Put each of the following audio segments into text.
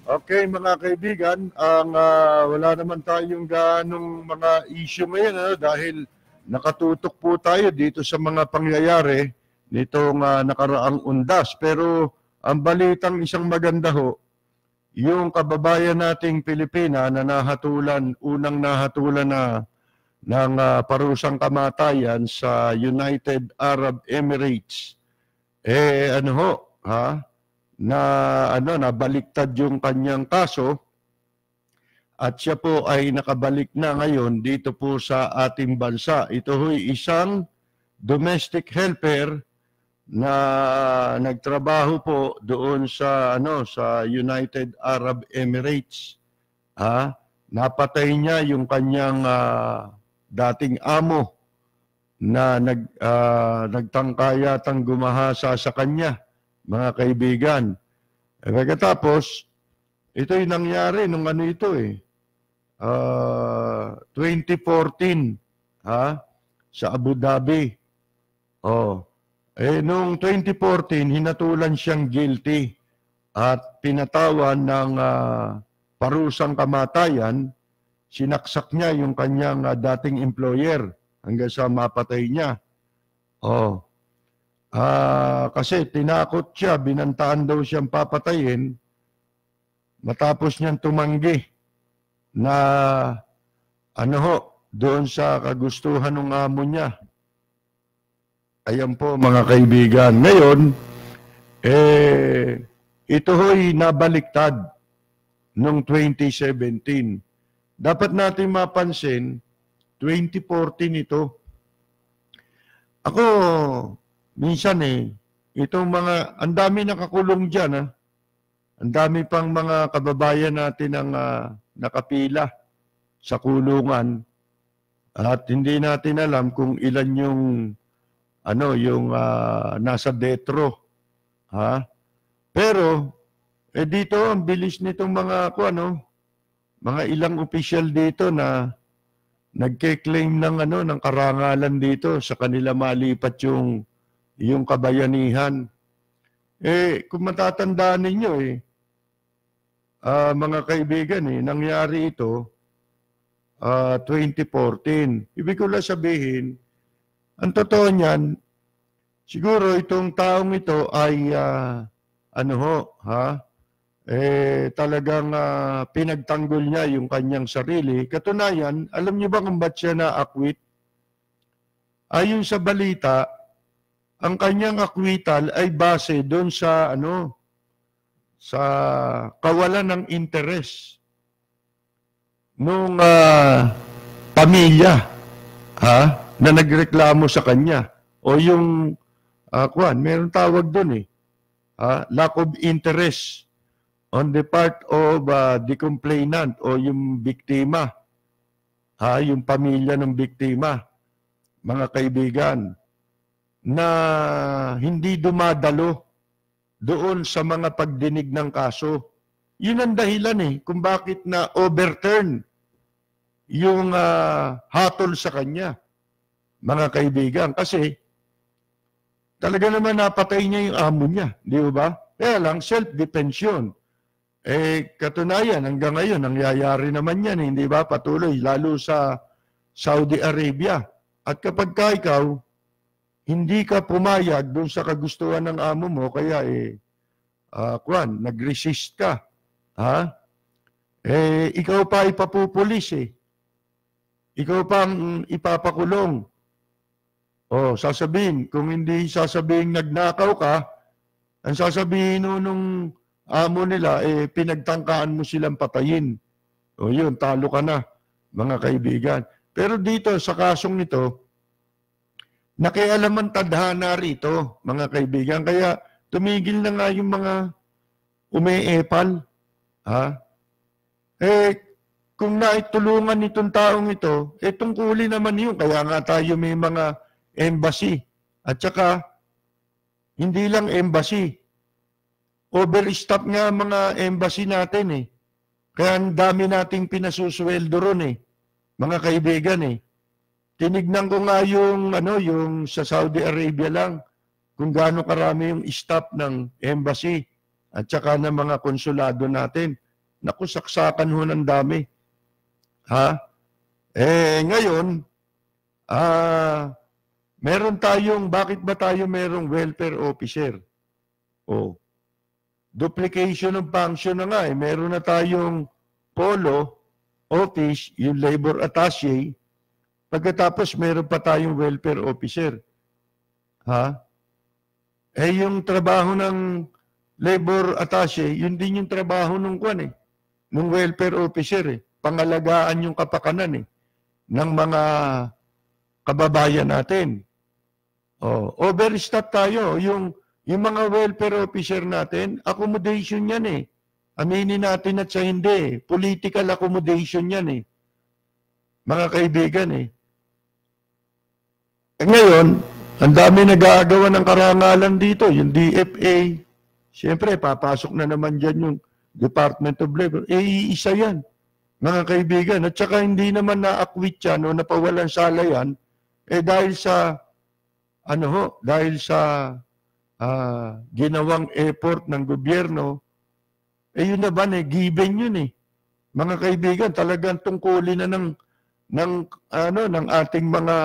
Okay, mga kaibigan, wala naman tayong ganong mga issue ngayon dahil nakatutok po tayo dito sa mga pangyayari nitong nakaraang undas. Pero ang balitang isang maganda ho, yung kababayan nating Pilipina na unang nahatulan na ng parusang kamatayan sa United Arab Emirates. Nabaliktad yung kanyang kaso at siya po ay nakabalik na ngayon dito po sa ating bansa. Ito ho'y isang domestic helper na nagtrabaho po doon sa United Arab Emirates. Napatay niya yung kanyang dating amo na nagtangkayatang gumahasa sa kanya, mga kaibigan. Pagkatapos, ito'y nangyari nung 2014 sa Abu Dhabi. Noong 2014, hinatulan siyang guilty at pinatawan ng parusang kamatayan. Sinaksak niya yung kanyang dating employer hanggang sa mapatay niya. Kasi tinakot siya, binantaan daw siyang papatayin matapos niyang tumanggi na doon sa kagustuhan ng amo niya. Ayan po mga kaibigan. Ngayon, ito ho'y nabaliktad noong 2017. Dapat natin mapansin, 2014 ito. Ako, minsan itong ang dami nakakulong dyan. Ang dami pang mga kababayan natin ang nakapila sa kulungan. At hindi natin alam kung ilan yung nasa death row. Pero, dito, ang bilis nitong mga ilang opisyal dito na nagke-claim ng karangalan dito sa kanila malipat yung kabayanihan. Kung matatandaan ninyo mga kaibigan nangyari ito 2014. Ibig ko lang sabihin, ang totoo niyan, siguro itong taong ito ay talagang pinagtanggol niya yung kanyang sarili. Katunayan, alam niyo ba kung ba't siya na-acquit? Ayon sa balita, ang kanyang acquittal ay base doon sa sa kawalan ng interes nung pamilya na nagreklamo sa kanya. O yung meron tawag doon lack of interest on the part of the complainant o yung biktima, yung pamilya ng biktima, mga kaibigan, na hindi dumadalo doon sa mga pagdinig ng kaso. Yun ang dahilan kung bakit na overturn yung hatol sa kanya, mga kaibigan. Kasi talaga naman napatay niya yung amo niya, di ba? Kaya lang, self-defense yun. Katunayan, hanggang ngayon, nangyayari naman yan, hindi ba? Patuloy, lalo sa Saudi Arabia. At kapag ikaw, hindi ka pumayag doon sa kagustuhan ng amo mo, kaya nag-resist ka. Ikaw pa ipapupulis Ikaw pa ang ipapakulong. Sasabihin, kung hindi sasabihin nagnakaw ka, ang sasabihin nung amo nila, pinagtangkaan mo silang patayin. Yun, talo ka na, mga kaibigan. Pero dito, sa kasong nito, nakialaman tadhana rito, mga kaibigan. Kaya tumigil na nga yung mga umeepal. Kung naitulungan itong taong ito, tungkulin naman yun. Kaya nga tayo may mga embassy. At saka, hindi lang embassy. Overstaff nga mga embassy natin Kaya ang dami nating pinasusweldo ron mga kaibigan tinignan ko nga yung, yung sa Saudi Arabia lang, kung gaano karami yung staff ng embassy at saka ng mga konsulado natin. Naku, saksakan ho ng dami. Ha? Ngayon, meron tayong, bakit ba tayo merong welfare officer? Duplication of function na nga eh. Meron na tayong polo office, yung labor attaché, pagkatapos meron pa tayong welfare officer. Ha? Yung trabaho ng labor attaché, yun din yung trabaho ng ng welfare officer eh. Pangalagaan yung kapakanan ng mga kababayan natin. Overstaff tayo. Yung mga welfare officer natin, accommodation yan eh. Aminin natin at sa hindi. Political accommodation yan eh. Mga kaibigan eh. Ngayon, ang dami nag-aagawa ng karangalan dito. Yung DFA, siyempre, papasok na naman dyan yung Department of Labor. Iisa yan, mga kaibigan. At saka hindi naman na-acquit yan o napawalan sala yan, dahil sa, dahil sa ginawang effort ng gobyerno, yun naman given yun eh. Mga kaibigan, talagang tungkulin na ng ating mga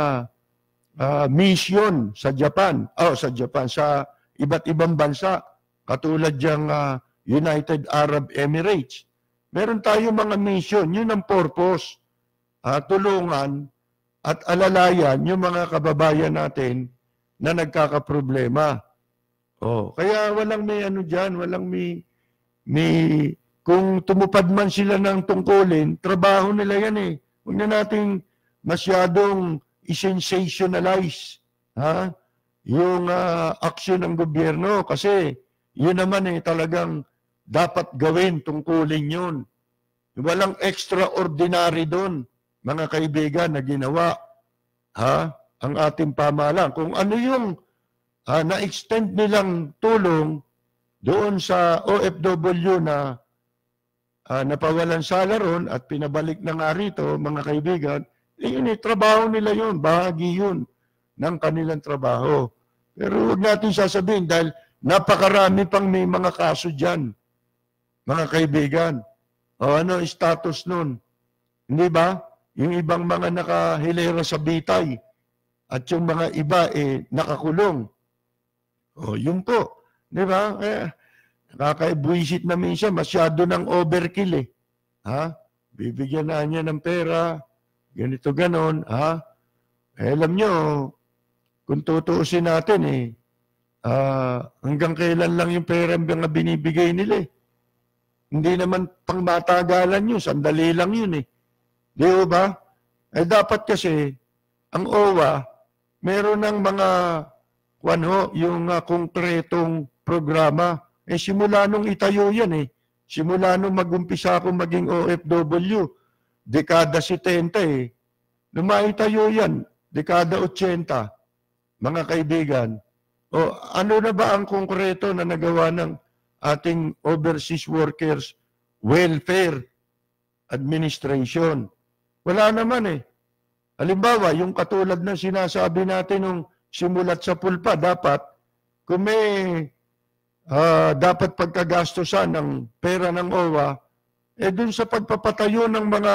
mission sa Japan. Sa iba't ibang bansa, katulad yung United Arab Emirates. Meron tayong mga mission, yun ang purpose. Tulungan at alalayan yung mga kababayan natin na nagkakaproblema. Kaya walang may dyan, walang may kung tumupad man sila ng tungkulin, trabaho nila yan eh. Huwag na nating masyadong i-sensationalize yung aksyon ng gobyerno kasi yun naman talagang dapat gawin, tungkulin yun. Walang extraordinary doon, mga kaibigan, na ginawa ang ating pamahalaan. Kung ano yung na-extend nilang tulong doon sa OFW na napawalan sala ron at pinabalik na nga rito, mga kaibigan, yun trabaho nila yun, bahagi yun ng kanilang trabaho. Pero huwag natin sasabihin dahil napakarami pang may mga kaso dyan, mga kaibigan. Ano status nun? Hindi ba? Yung ibang mga nakahilera sa bitay at yung mga iba nakakulong. Yun po. Di ba? Nakakaibwisit na minsan, masyado ng overkill eh. Bibigyan na niya ng pera, ganito ganon. Alam nyo, kung tutuusin natin hanggang kailan lang yung pera ang binibigay nila eh. Hindi naman pang matagalan yun, sandali lang yun eh. Di ba? Dapat kasi, ang OWA, meron ng mga, yung konkretong programa. Simula nung itayo yan eh. Simula nung mag-umpisa akong maging OFW, dekada 70 eh. Nung maitayo yan, dekada 80, mga kaibigan. Ano na ba ang konkreto na nagawa ng ating Overseas Workers Welfare Administration? Wala naman eh. Halimbawa, yung katulad na sinasabi natin nung simulat sa pulpa, dapat kung may dapat pagkagastosan ng pera ng OWA, dun sa pagpapatayo ng mga,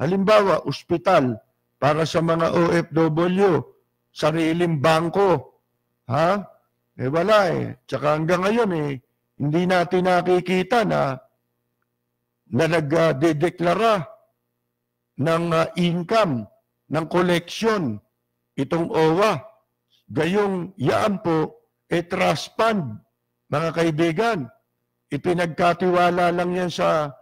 halimbawa, ospital para sa mga OFW, sariling bangko. Wala eh. Tsaka hanggang ngayon hindi natin nakikita na nagdedeklara ng income, ng collection, itong OWA. Gayong yaan po, trust fund, mga kaibigan. Ipinagkatiwala lang yan sa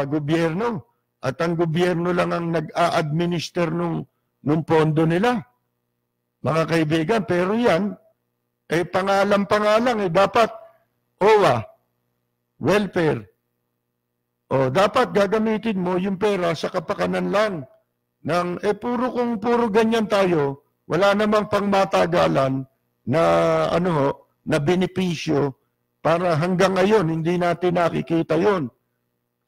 gobyerno. At ang gobyerno lang ang nag-a-administer nung pondo nila. Mga kaibigan, pero yan, pangalan, dapat OWA, welfare. Dapat gagamitin mo yung pera sa kapakanan lang. Kung puro ganyan tayo, wala namang pangmatagalan na, na benepisyo para hanggang ngayon, hindi natin nakikita yon.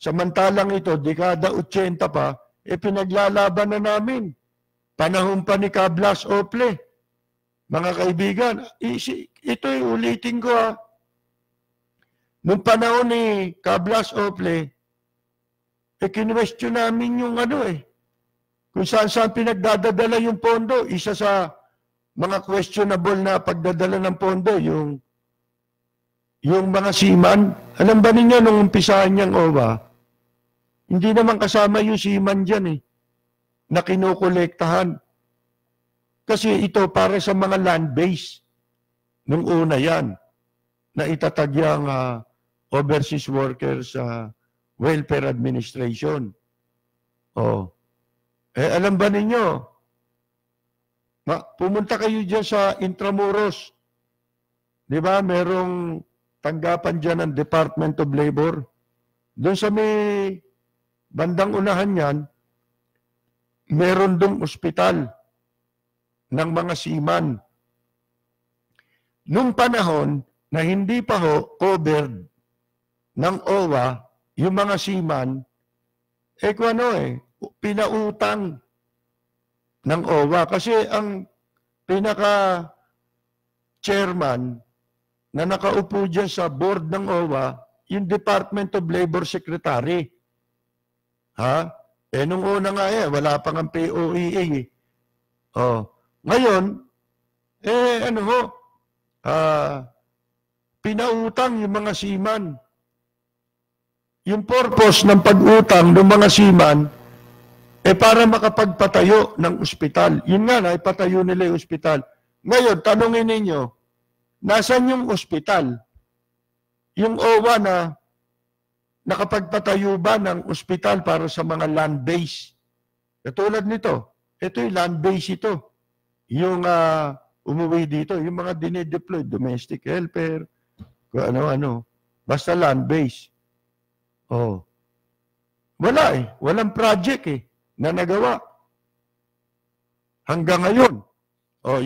Samantalang ito, dekada 80 pa, pinaglalaban na namin. Panahon pa ni Cablas Ople. Mga kaibigan, ito'y ulitin ko Nung panahon ni Cablas Ople, kinwestiyon namin yung kung saan pinagdadala yung pondo. Isa sa mga questionable na pagdadala ng pondo, yung mga seaman. Alam ba ninyo nung umpisahan niyang OWA, hindi naman kasama yung seaman dyan na kinukolektahan. Kasi ito para sa mga land base. Nung una yan, na itatag yung Overseas Workers Welfare Administration. Alam ba ninyo, pumunta kayo dyan sa Intramuros. Di ba, merong tanggapan dyan ng Department of Labor. Doon sa may bandang unahan yan, meron dong ospital ng mga seaman. Nung panahon na hindi pa covered ng OWA, yung mga seaman, pinautang ng OWA. Kasi ang pinaka-chairman na nakaupo dyan sa board ng OWA, yung Department of Labor Secretary. Nung una nga wala pang ang POEA. Ngayon, pinautang yung mga seaman. Yung purpose ng pag-utang ng mga seaman, para makapagpatayo ng ospital. Yun nga ipatayo nila yung ospital. Ngayon, tanungin ninyo, nasan yung ospital? Yung OWA na nakapagpatayo ba ng ospital para sa mga land base? Katulad nito, ito yung land base ito. Yung umuwi dito, yung mga dinideploy, domestic helper, kung ano-ano. Basta land base. Wala walang project na nagawa. Hanggang ngayon.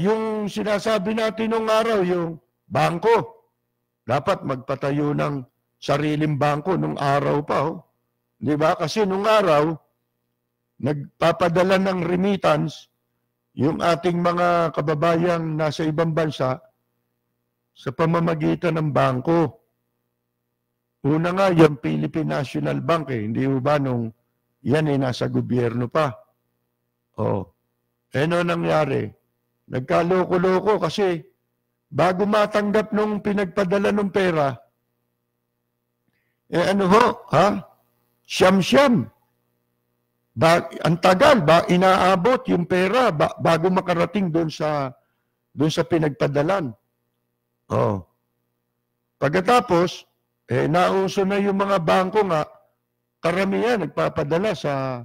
Yung sinasabi natin nung araw, yung bangko. Dapat magpatayo ng sariling bangko nung araw pa. Di ba? Kasi nung araw, nagpapadala ng remittance yung ating mga kababayang nasa ibang bansa sa pamamagitan ng bangko. Una nga, yung Philippine National Bank hindi ba nung yan nasa gobyerno pa. Ano nangyari? Nagkaloko-loko kasi bago matanggap nung pinagpadala ng pera, siyam-siyam. Ang tagal, inaabot yung pera bago makarating doon sa pinagpadalan. Pagkatapos, nauso na yung mga bangko nga, karamihan nagpapadala sa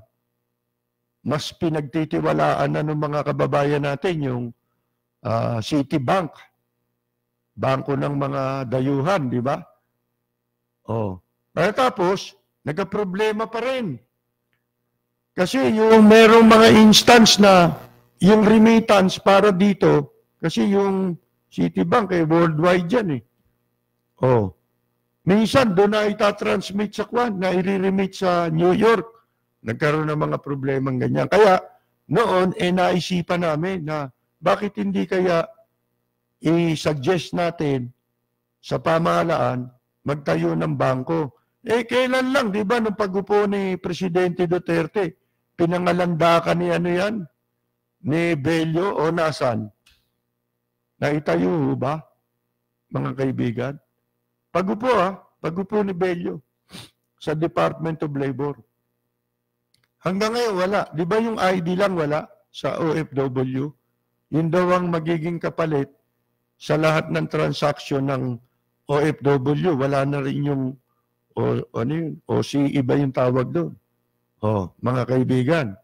mas pinagtitiwalaan na ng mga kababayan natin, yung Citibank. Bangko ng mga dayuhan, di ba? Pagkatapos, nagka-problema pa rin. Kasi yung merong mga instance na yung remittance para dito, kasi yung Citibank worldwide yan minsan doon na itatransmit sa na i-remit sa New York. Nagkaroon ng mga problemang ganyan. Kaya noon, naisipan namin na bakit hindi kaya i-suggest natin sa pamahalaan magtayo ng bangko. Kailan lang, di ba, nung pag-upo ni Presidente Duterte, pinangalandakan ni ni Bello o nasan? Naitayo ba, mga kaibigan? Pag-upo ni Bello sa Department of Labor. Hanggang ngayon wala. Di ba yung ID lang wala sa OFW? Yun daw ang magiging kapalit sa lahat ng transaksyon ng OFW. Wala na rin yung OCE ba yung tawag doon? Mga kaibigan.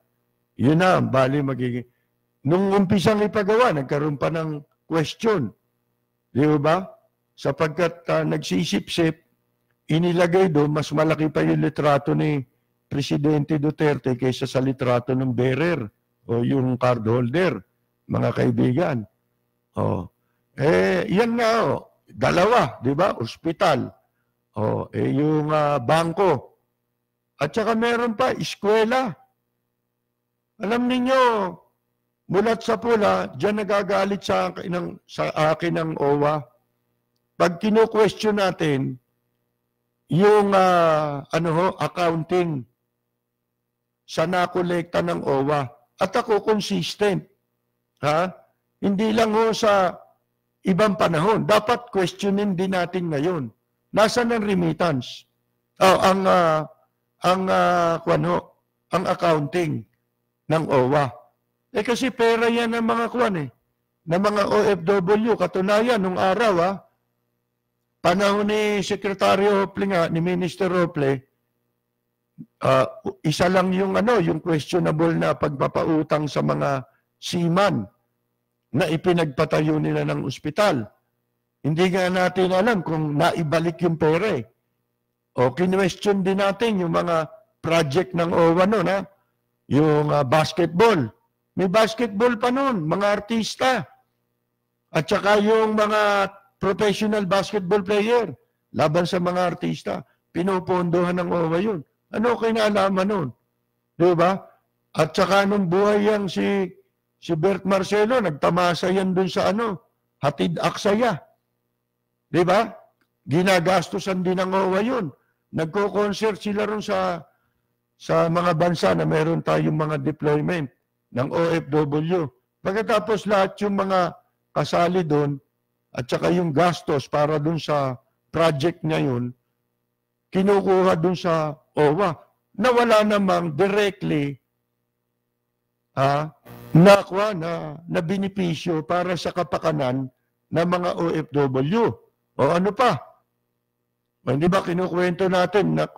Yun na, bali magiging. Nung umpisang ipagawa, nagkaroon pa ng question. Di ba? Sapagkat nagsisip-sip, inilagay doon, mas malaki pa yung litrato ni Presidente Duterte kaysa sa litrato ng bearer o yung cardholder, mga kaibigan. Yan nga, dalawa, di ba? Ospital. Yung bangko. At saka meron pa, eskwela. Alam ninyo, mulat sa pula, diyan nagagalit sa akin ng OWA. Pag kino-question natin yung accounting sa nakolekta ng OWA, at ako consistent. Ha? Hindi lang ho sa ibang panahon. Dapat questionin din natin ngayon. Nasaan ang remittance? Ang accounting ng OWA. Kasi pera yan ng mga ng mga OFW. Katunayan, nung araw, panahon ni Secretary Hople ni Minister Hople, isa lang yung questionable na pagpapautang sa mga seaman na ipinagpatayo nila ng ospital. Hindi nga natin alam kung naibalik yung pera. O kinwestiyon din natin yung mga project ng OWA noon, yung basketball. May basketball pa noon, mga artista. At saka yung mga professional basketball player, laban sa mga artista, pinupondohan ng OWA yun. Ano kinalaman nun? Diba? At saka nung buhay yang si Bert Marcelo, nagtamasa yan dun sa Hatid Aksaya. Diba? Ginagastusan din ng OWA yun. Nagko-concert sila ron sa mga bansa na meron tayong mga deployment ng OFW. Pagkatapos lahat yung mga kasali doon at saka yung gastos para doon sa project niya yun, kinukuha doon sa OWA na wala namang directly na benepisyo para sa kapakanan ng mga OFW. O ano pa? Hindi ba kinukwento natin na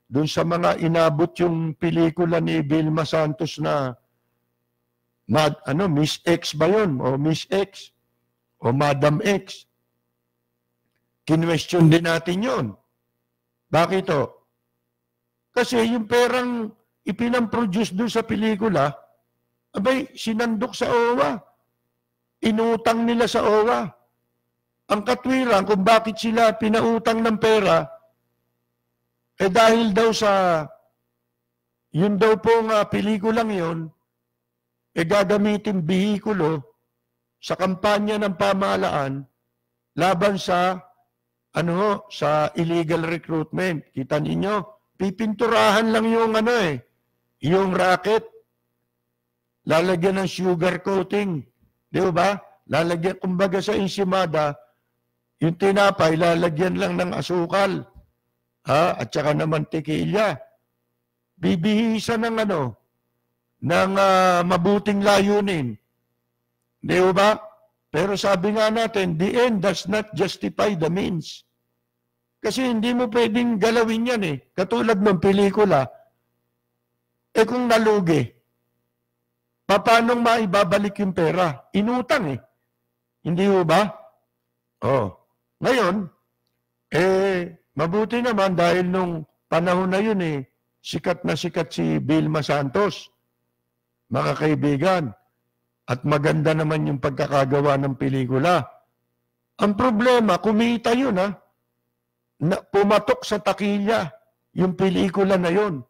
doon sa mga inabot yung pelikula ni Vilma Santos na Miss X ba yun? O Miss X? O Madam X? Kinwestiyon din natin yun. Bakit o? Kasi yung perang ipinamproduce doon sa pelikula, sinandok sa OWA. Inutang nila sa OWA. Ang katwiran kung bakit sila pinautang ng pera, dahil daw sa yun daw pong pelikulang yun, gagamitin bihikulo sa kampanya ng pamahalaan laban sa sa illegal recruitment. Kita ninyo, pipinturahan lang yung yung racket. Lalagyan ng sugar coating. Di ba? Lalagyan, kumbaga sa ensimada, yung tinapay, lalagyan lang ng asukal. At saka naman tequila. Bibihisan ng ng mabuting layunin. Di ba? Pero sabi nga natin, the end does not justify the means. Kasi hindi mo pwedeng galawin yan Katulad ng pelikula, kung nalugi, paano maibabalik yung pera? Inutang Hindi ba? Ngayon, mabuti naman dahil nung panahon na yun sikat na sikat si Vilma Santos, mga kaibigan. At maganda naman yung pagkakagawa ng pelikula. Ang problema, kumita yun na pumatok sa takilya yung pelikula na yun.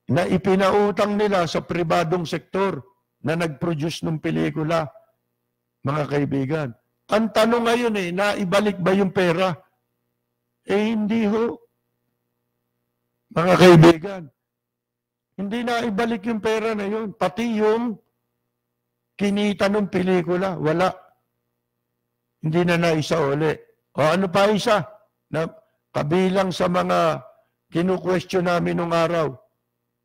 Na ipinautang nila sa pribadong sektor na nag-produce ng pelikula, mga kaibigan. Ang tanong ngayon naibalik ba yung pera? Hindi ho. Mga kaibigan, hindi naibalik yung pera na yun. Pati yung kinita ng pelikula, wala. Hindi na naisauli. O ano pa isa? Na kabilang sa mga kinu-question namin nung araw.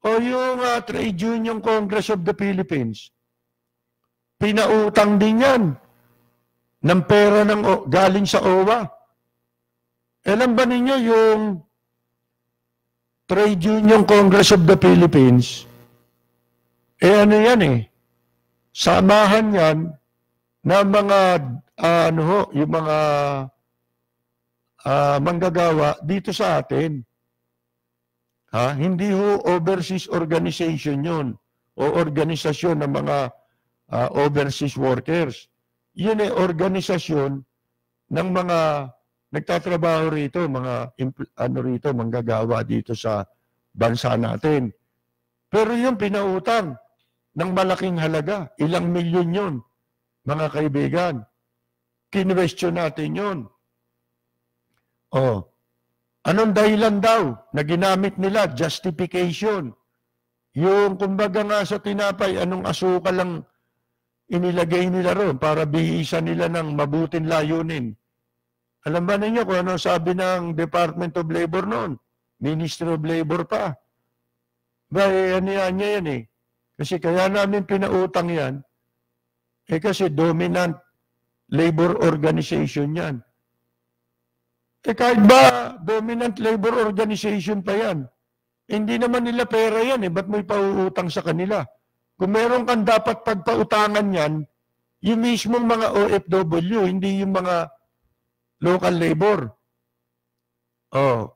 O yung Trade Union Congress of the Philippines. Pinautang din yan ng pera galing sa OWA. Alam ba ninyo yung Trade Union Congress of the Philippines, samahan yan na mga, yung mga manggagawa dito sa atin. Hindi ho overseas organization yun o organisasyon ng mga overseas workers. Yun organisasyon ng mga nagtatrabaho rito, mga manggagawa dito sa bansa natin. Pero yung pinautang ng malaking halaga, ilang milyon yun, mga kaibigan. Kinwestiyon natin yun. Oh, anong dahilan daw na ginamit nila? Justification. Yung kumbaga nga sa tinapay, anong asukal lang inilagay nila ron para bihisan nila ng mabuting layunin. Alam ba ninyo kung ano sabi ng Department of Labor noon? Ministry of Labor pa. Ano yan eh. Kasi kaya namin pinautang yan, kasi dominant labor organization yan. Kahit ba dominant labor organization pa yan, hindi naman nila pera yan ba't mo ipauutang sa kanila? Kung meron kang dapat pagpautangan yan, yung mismong mga OFW, hindi yung mga local labor.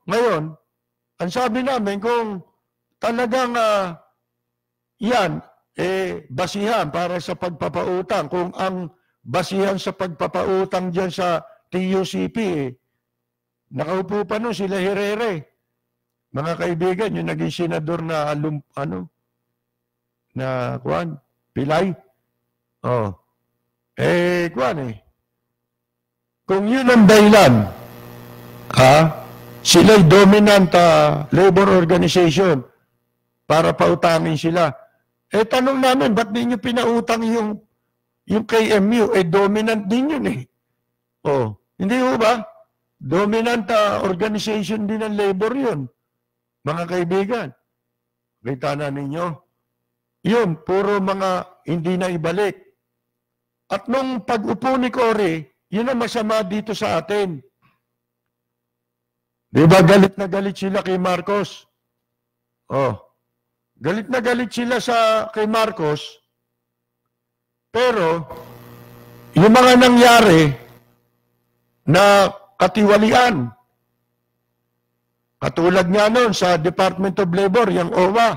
Ngayon, ang sabi namin kung talagang yan, basihan para sa pagpapautang. Kung ang basihan sa pagpapautang dyan sa TUCP, nakaupo pa nun sila Herrera. Mga kaibigan, yung naging senador na Pilay. Kung yun ang dahilan, sila'y dominant labor organization para pautangin sila. Tanong namin, ba't di nyo pinautang yung KMU? Dominant din yun hindi ho ba? Dominant organization din ng labor yun. Mga kaibigan, kita na ninyo. Yun, puro mga hindi na ibalik. At nung pag-upo ni Cory, yun ang masama dito sa atin. Di ba galit na galit sila kay Marcos? Galit na galit sila kay Marcos, pero yung mga nangyari na katiwalian, katulad nga nun sa Department of Labor, yung OWA,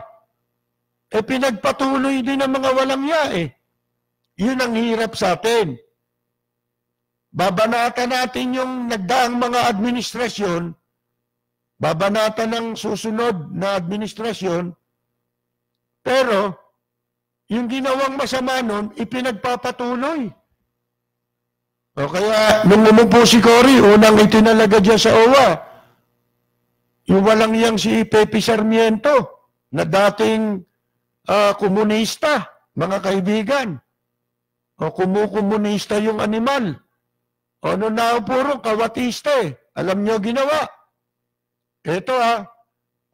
pinagpatuloy din ng mga walang ya Yun ang hirap sa atin. Babanatan natin yung nagdaang mga administrasyon, babanatan ng susunod na administrasyon, pero yung ginawang masama nun, ipinagpapatuloy. Kaya nung umupo si Cory, unang itinalaga dyan sa OWA, yung walang yang si Pepe Sarmiento, na dating komunista, mga kaibigan. Kumukomunista yung animal. Nung puro kawatista Alam nyo ginawa. Ito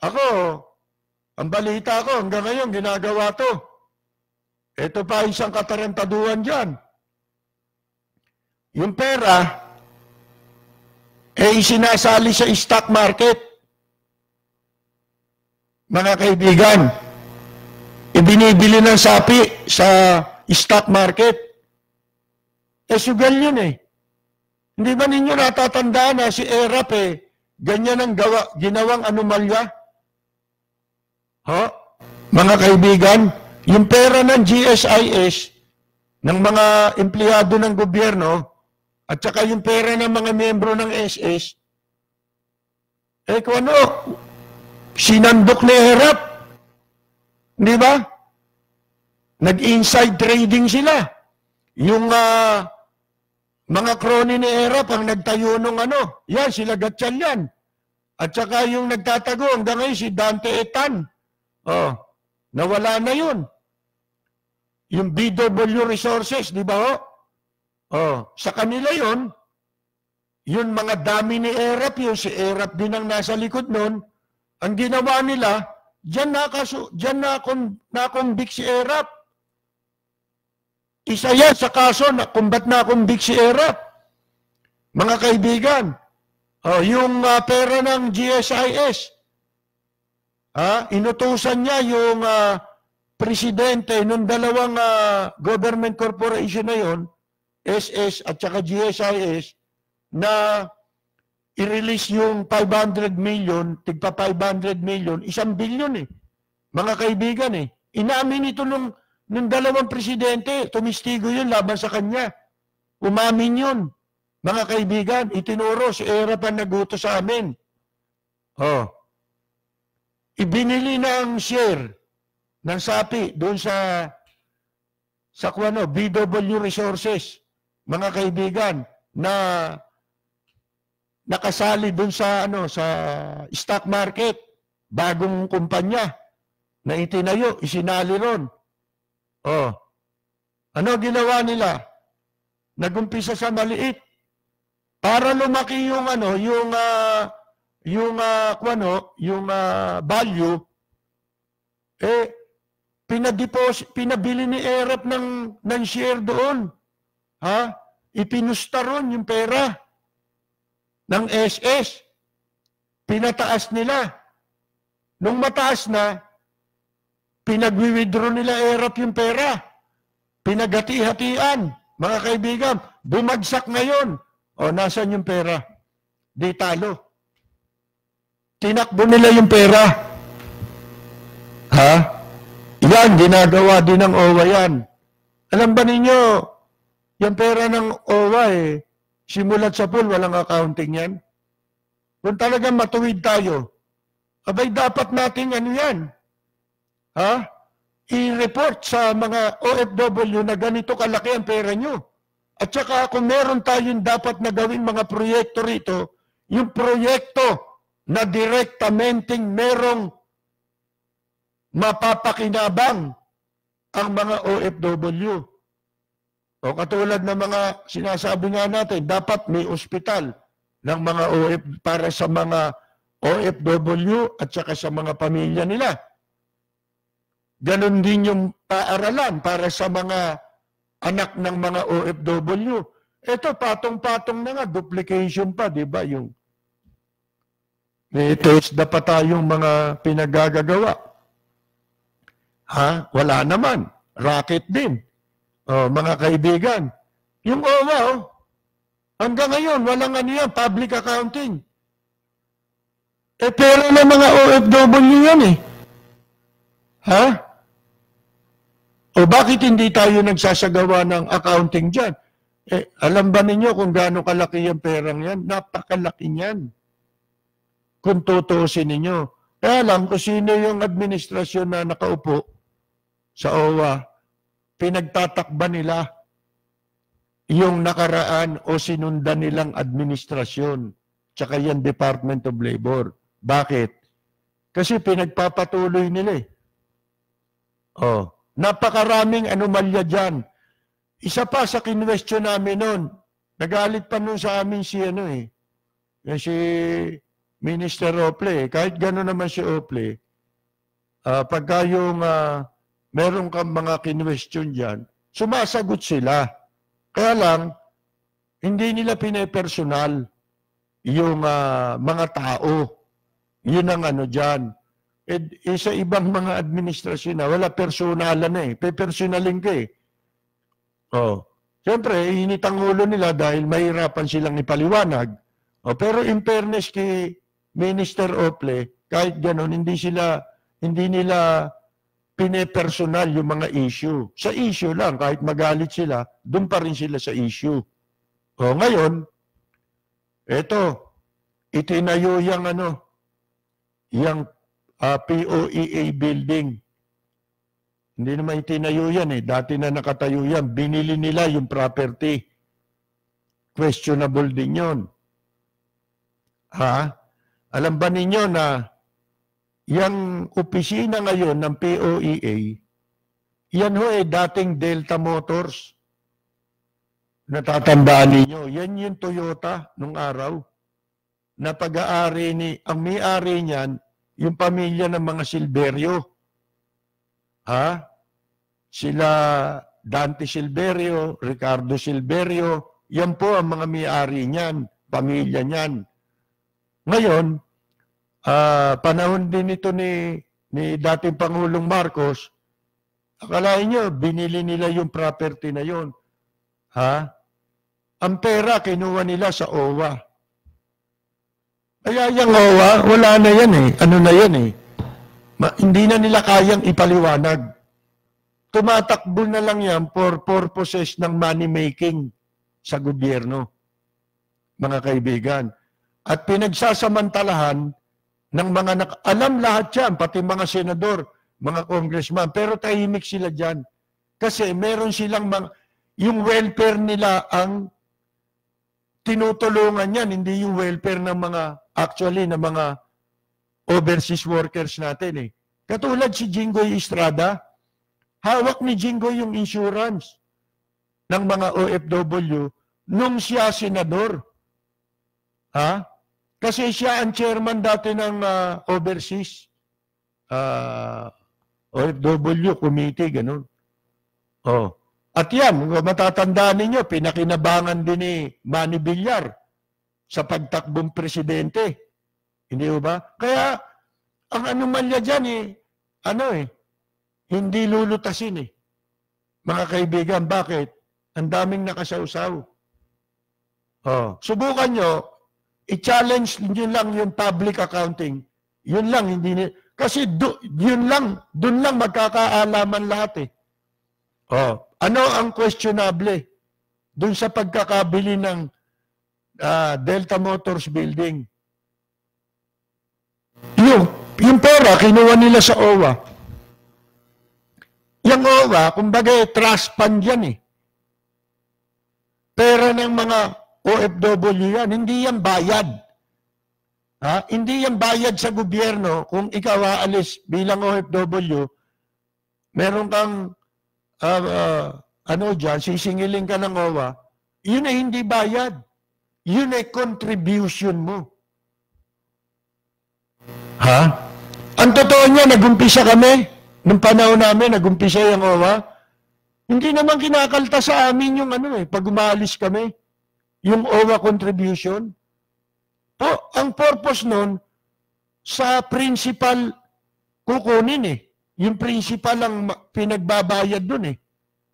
ako, ang balita ko hanggang ngayon ginagawa to. Ito pa isang katarantaduhan dyan. Yung pera, isinasali sa stock market. Mga kaibigan, ibinibili ng sapi sa stock market. Sugal yun Hindi ba ninyo natatandaan na si ERAP ganyan ang ginawang anomalya? Mga kaibigan, yung pera ng GSIS, ng mga empleyado ng gobyerno, at saka yung pera ng mga miyembro ng SS, kung sinandok ni ERAP. Di ba? Nag-inside trading sila. Yung mga crony ni ERAP ang nagtayo nung yan, sila Gatchal yan. At saka yung nagtatago hanggang ngayon si Dante Etan. Nawala na yun. Yung BW Resources, di ba sa kanila yun, yung mga dami ni ERAP, yung si ERAP din ang nasa likod nun, ang ginawa nila, dyan na-convict si ERAP. Isa yan sa kaso na kung ba't na-convict si ERAP. Mga kaibigan, yung pera ng GSIS, inutusan niya yung presidente ng dalawang government corporation na yon, SS at saka GSIS, na i-release yung 500 million, tigpa 500 million, 1 billion Mga kaibigan Inamin ito nung dalawang presidente, tumistigo yun laban sa kanya. Umamin yun. Mga kaibigan, itinuro si ERAP ang nagutos sa amin. Ibinili ng share ng SAPI doon sa BW Resources, mga kaibigan, na nakasali doon sa sa stock market, bagong kumpanya na itinayo, isinali ron. Oh. Ano ginawa nila? Nagumpisa sa maliit para lumaki yung value, pinabili ni ERAP ng share doon. Ha? Ipinusta ron yung pera ng SS. Pinataas nila. Nung mataas na, pinag-withdraw nila ERAP yung pera. Pinagati-hatian. Mga kaibigan, bumagsak ngayon. O, nasan yung pera? Di talo. Tinakbo nila yung pera. Ha? Yan, ginagawa din ng OWA yan. Alam ba ninyo, yung pera ng OWA simulat sa pool, walang accounting yan. Kung talagang matuwid tayo, abay dapat nating yan, ha? I-report sa mga OFW na ganito kalaki ang pera nyo. At saka kung meron tayong dapat na gawing mga proyekto rito, yung proyekto na direktamenting merong mapapakinabang ang mga OFW. O katulad ng mga sinasabi nga natin, dapat may ospital ng mga para sa mga OFW at saka sa mga pamilya nila. Ganon din yung paaralan para sa mga anak ng mga OFW. Ito, patong-patong na nga, duplication pa, di ba? Ito is dapat tayong mga pinagagagawa. Ha? Wala naman. Racket din. O, mga kaibigan. Yung OWA, hanggang ngayon, walang public accounting. Pero ng mga OFW yan Ha? O bakit hindi tayo nagsasagawa ng accounting dyan? Alam ba ninyo kung gaano kalaki yung perang yan? Napakalaki niyan. Kung tutuusin ninyo. Kaya alam kung sino yung administrasyon na nakaupo sa OWA, pinagtatakba nila yung nakaraan o sinundan nilang administrasyon. Tsaka yan Department of Labor. Bakit? Kasi pinagpapatuloy nila napakaraming anomalya dyan. Isa pa sa kinwestiyon namin noon, nagalit pa noon sa amin si si Minister Ople. Kahit gano'n naman si Ople, pagka yung meron kang mga kinwestiyon dyan, sumasagot sila. Kaya lang, hindi nila pinepersonal yung mga tao. Yun ang dyan. Sa ibang mga administrasyon na, wala personalan Pe-personalin ka Siyempre, init ang ulo nila dahil mahirapan silang ipaliwanag. Pero in fairness kay Minister Ople, kahit gano'n, hindi nila pinepersonal yung mga issue. Sa issue lang, kahit magalit sila, doon pa rin sila sa issue. Ngayon, itinayo yung POEA building. Hindi naman itinayo yan Dati na nakatayo yan. Binili nila yung property. Questionable din yun. Alam ba ninyo na yung opisina ngayon ng POEA, yan dating Delta Motors. Natatandaan ninyo. Yan yung Toyota nung araw. Na pag-aari ang may-ari niyan, yung pamilya ng mga Silverio. Sila Dante Silverio, Ricardo Silverio, yan po ang mga may-ari niyan, pamilya niyan. Ngayon, panahon din ito ni dating Pangulong Marcos, akalain nyo, binili nila yung property na yun. Ang pera, kinuha nila sa OWA. Kaya yung OWA, wala na yan Ano na yan hindi na nila kayang ipaliwanag. Tumatakbo na lang yan for purposes ng money making sa gobyerno, mga kaibigan. At pinagsasamantalahan ng mga alam lahat yan, pati mga senador, mga congressman. Pero tahimik sila dyan. Kasi meron silang yung welfare nila ang tinutulungan yan, hindi yung welfare ng ng mga overseas workers natin eh. Katulad si Jinggoy Estrada, hawak ni Jinggoy yung insurance ng mga OFW nung siya senador. Ha? Kasi siya ang chairman dati ng overseas OFW committee, ganun. Oh. At yan, matatandaan ninyo, pinakinabangan din ni Manny Villar sa pagtakbong presidente. Hindi ba? Kaya, ang anomalya dyan hindi lulutasin eh. Mga kaibigan, bakit? Ang daming nakasawsaw. Oh. Subukan nyo, i-challenge nyo lang yung public accounting. Yun lang, kasi doon lang magkakaalaman lahat eh. Oh. Ano ang questionable doon sa pagkakabili ng Delta Motors building? Yung pera, kinuha nila sa OWA. Yung OWA, kumbaga trust fund yan eh. Pera ng mga OFW yan, hindi yan bayad. Ha? Hindi yan bayad sa gobyerno. Kung ikaw aalis bilang OFW, meron kang sisingilin ka ng OWA, yun ay hindi bayad. Yun ay contribution mo. Ha? Ang totoo niya, nag-umpisa kami, nung panahon namin, nag-umpisa yung OWA, hindi naman kinakalta sa amin yung pag umaalis kami, yung OWA contribution. Ang purpose nun, sa principal kukunin eh. Yung principal ang pinagbabayad dun eh,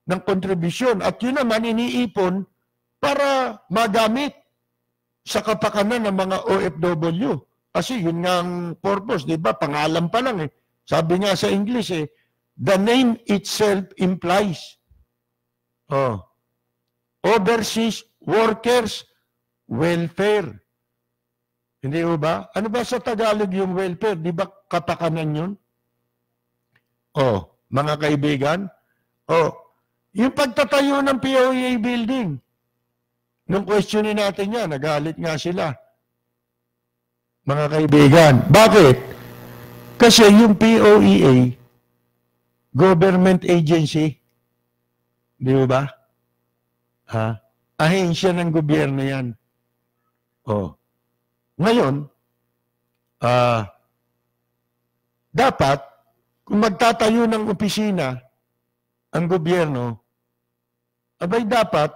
ng kontribusyon. At yun naman iniipon para magamit sa kapakanan ng mga OFW. Kasi yun nga ang purpose, di ba? Pangalan pa lang eh. Sabi nga sa English eh, the name itself implies. Overseas workers welfare. Hindi ba? Ano ba sa Tagalog yung welfare? Di ba kapakanan yun? Mga kaibigan, yung pagtatayo ng POEA building, nung questionin natin yan, nagalit nga sila. Mga kaibigan, bakit? Kasi yung POEA, government agency, di ba? Ahensya ng gobyerno yan. Ngayon, dapat, kung magtatayo ng opisina ang gobyerno, abay dapat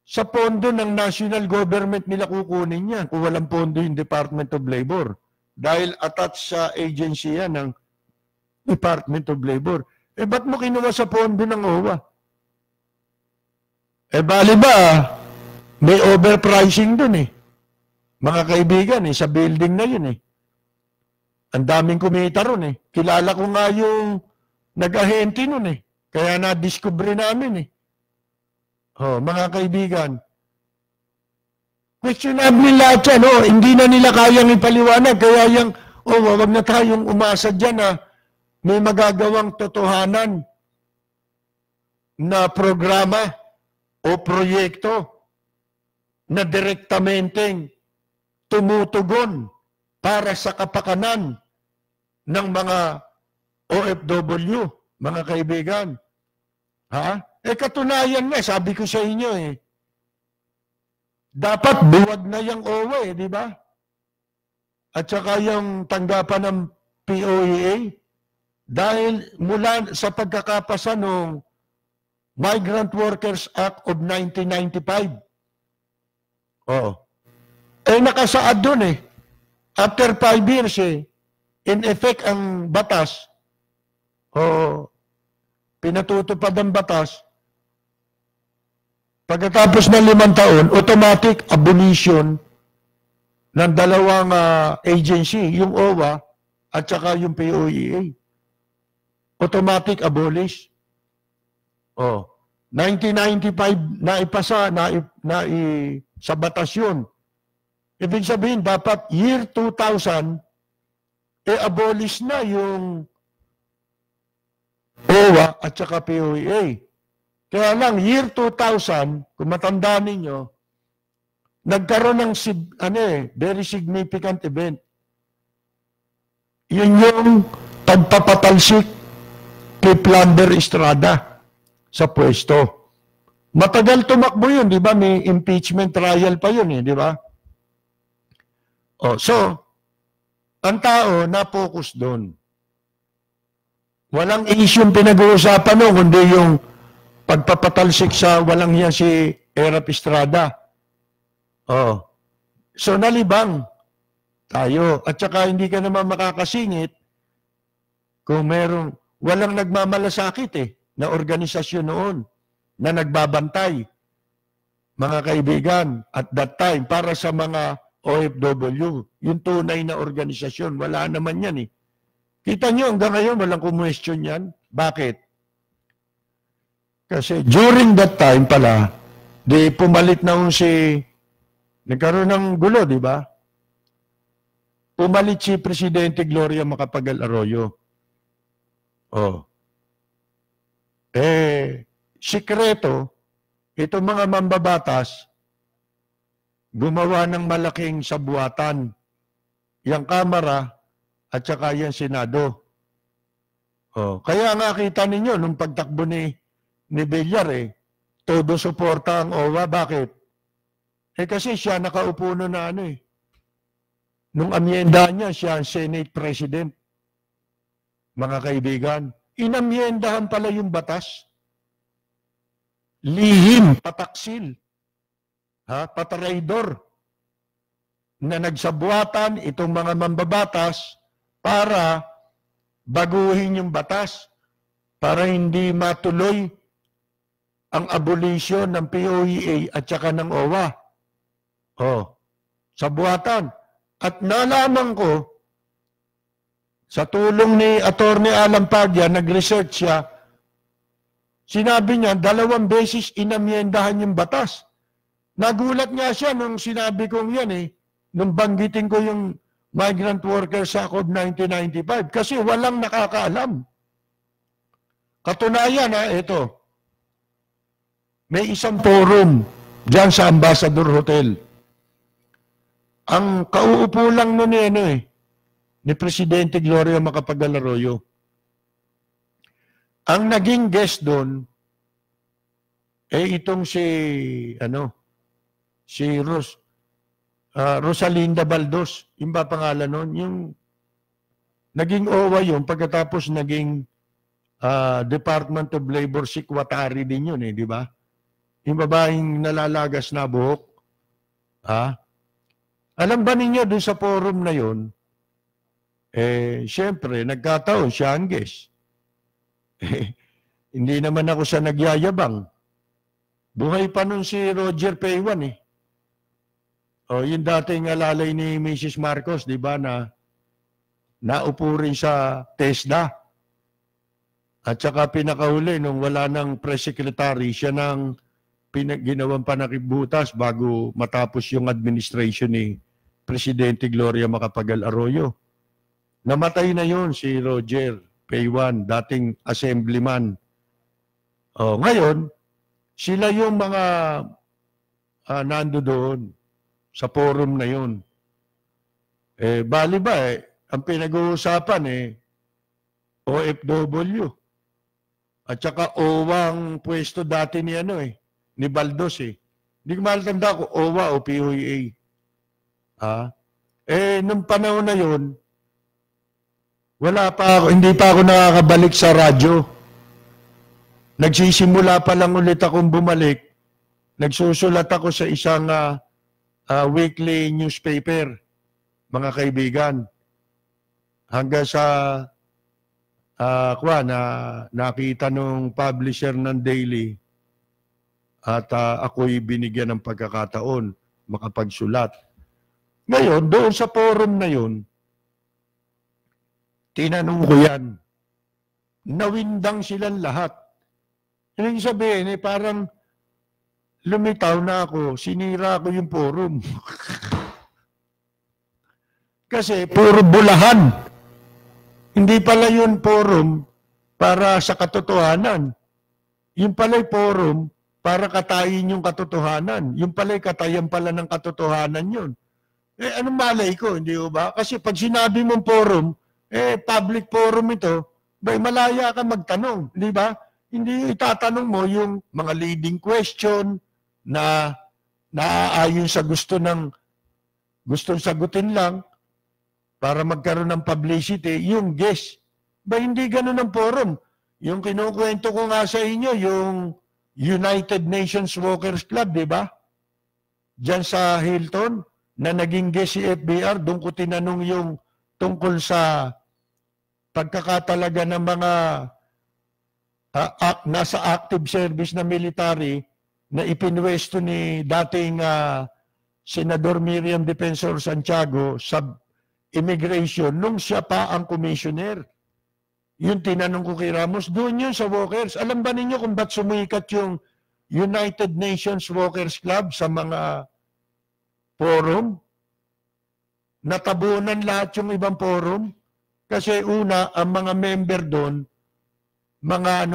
sa pondo ng national government nila kukunin yan kung walang pondo yung Department of Labor. Dahil attached sa agency yan ng Department of Labor. Ba't mo kinuha sa pondo ng OWA? Bali ba, may overpricing dun eh. Mga kaibigan sa building na yun eh. Ang daming kumita ron eh. Kilala ko nga yung nag-ahente nun eh. Kaya na-discover namin eh. Mga kaibigan. Questionable lahat yan. Hindi na nila kayang ipaliwanag. Kaya yung, wag na tayong umasa dyan na may magagawang totohanan na programa o proyekto na direktamenteng tumutugon para sa kapakanan ng mga OFW, mga kaibigan. Katunayan nga, sabi ko sa inyo dapat buwag na yung OWA di ba? At saka yung tanggapan ng POEA, dahil mula sa pagkakapasa ng Migrant Workers Act of 1995, nakasaad dun after 5 years in effect ang batas, pinatutupad ang batas, pagkatapos ng 5 taon, automatic abolition ng dalawang agency, yung OWA at saka yung POEA. Automatic abolish. 1995 naipasa, sa batas yun. Ibig sabihin, dapat year 2000, abolish na yung OWA at saka POEA. Kaya lang, year 2000, kung matanda ninyo, nagkaroon ng very significant event. Yun yung pagpapatalsik kay Plunder Estrada sa pwesto. Matagal tumakbo yun, di ba? May impeachment trial pa yun, di ba? So, ang tao na-focus doon. Walang isyong pinag-uusapan noon, kundi yung pagpapatalsik sa walang yan si Erap Estrada. So, nalibang tayo. At saka hindi ka naman makakasingit kung walang nagmamalasakit na organisasyon noon na nagbabantay, mga kaibigan, at that time, para sa mga OFW, yung tunay na organisasyon, wala naman yan Kita nyo, hanggang ngayon, walang kumwestiyon yan. Bakit? Kasi during that time pala, pumalit na nagkaroon ng gulo, di ba? Pumalit si Presidente Gloria Macapagal Arroyo. Sikreto, itong mga mambabatas, gumawa ng malaking sabuatan. Yang Kamara at saka yung Senado. Kaya nga kita ninyo, nung pagtakbo ni Villar, todo suporta ang OWA. Bakit? Kasi siya nakaupo na nung amyenda niya, siya ang Senate President. Mga kaibigan, inamyendahan pala yung batas. Lihim, pataksil, patraidor, na nagsabuatan itong mga mambabatas para baguhin yung batas, para hindi matuloy ang abolisyon ng POEA at saka ng OWA. Sabuatan. At nalaman ko, sa tulong ni Atty. Alan Padilla, nag-research siya, sinabi niya, 2 beses inamyendahan yung batas. Nagulat nga siya nung sinabi kong yan nung banggitin ko yung Migrant Workers Act of 1995 kasi walang nakakaalam. Katunayan ito. May isang forum dyan sa Ambassador Hotel. Ang kauupo lang nun ni Presidente Gloria Macapagal Arroyo. Ang naging guest doon itong si Rosalinda Baldos, yung ba pangalan nun? Yung naging OWA yun, pagkatapos naging Department of Labor Secretary din yun di ba? Yung babaeng nalalagas na buhok. Alam ba ninyo doon sa forum na yun, siyempre, nagkataon siya ang guest. Hindi naman ako sa nagyayabang. Buhay pa nun si Roger Paywan yung dating alalay ni Mrs. Marcos, di ba, na naupo rin sa TESDA. At saka pinakahuli, nung wala ng press secretary, siya nang ginawang panakibutas bago matapos yung administration ni Presidente Gloria Macapagal Arroyo. Namatay na yon si Roger Paywan, dating assemblyman. Ngayon, sila yung mga nando doon sa forum na yun. Bali ba ang pinag-uusapan OFW. At saka OWA ang pwesto dati ni ni Baldos Hindi ko malatanda ko OWA o POEA. Nung panahon na yun, hindi pa ako nakakabalik sa radyo. Nagsisimula pa lang ulit akong bumalik. Nagsusulat ako sa isang weekly newspaper, mga kaibigan. Hanggang sa nakita nung publisher ng daily at ako'y binigyan ng pagkakataon makapagsulat. Ngayon, doon sa forum na yun, tinanong ko yan. Nawindang silang lahat. Ibig sabihin, parang lumitaw na ako, sinira ko yung forum. Kasi puro bulahan. Hindi pala yun forum para sa katotohanan. Yung pala'y forum para katayin yung katotohanan. Yung pala'y katayan pala ng katotohanan yun. Anong malay ko, hindi ba? Kasi pag sinabi mong forum, public forum ito, malaya ka magtanong, di ba? Hindi itatanong mo yung mga leading question na naaayon sa gustong sagutin lang para magkaroon ng publicity, yung guest. Hindi ganun ang forum. Yung kinukwento ko nga sa inyo, yung United Nations Walkers Club, di ba? Diyan sa Hilton, na naging guest si FBR, doon ko tinanong yung tungkol sa pagkakatalaga ng mga nasa active service na military na ipinwesto ni dating Senador Miriam Defensor Santiago sa immigration nung siya pa ang commissioner. Yung tinanong ko kay Ramos, doon yun sa Walkers. Alam ba ninyo kung ba't sumikat yung United Nations Walkers Club sa mga forum? Natabunan lahat yung ibang forum. Kasi una, ang mga member doon, mga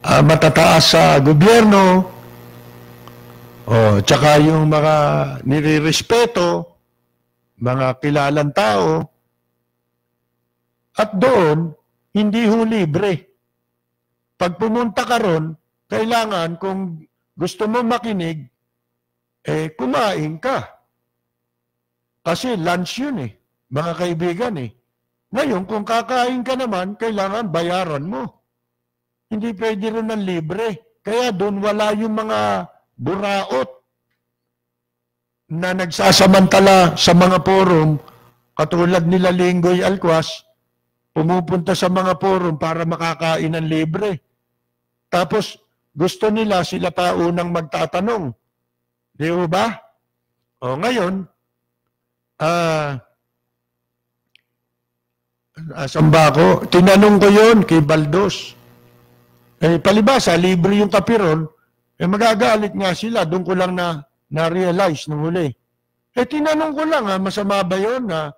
matataas sa gobyerno, tsaka yung mga nirirespeto, mga kilalang tao, at doon, hindi ho libre. Pag pumunta ka ron, kailangan kung gusto mo makinig, kumain ka. Kasi lunch yun mga kaibigan Ngayon, kung kakain ka naman, kailangan bayaran mo. Hindi pwede rin ng libre. Kaya doon wala yung mga buraot na nagsasamantala sa mga forum, katulad nila Linggoy Alcuaz, pumupunta sa mga forum para makakain ng libre. Tapos, gusto nila sila pa unang magtatanong. Di ba? Ngayon, asan ba ako? Tinanong ko yon kay Baldos. Palibasa, libre yung kapiron, magagalit nga sila. Doon ko lang na-realize nung huli. Tinanong ko lang, masama ba yun na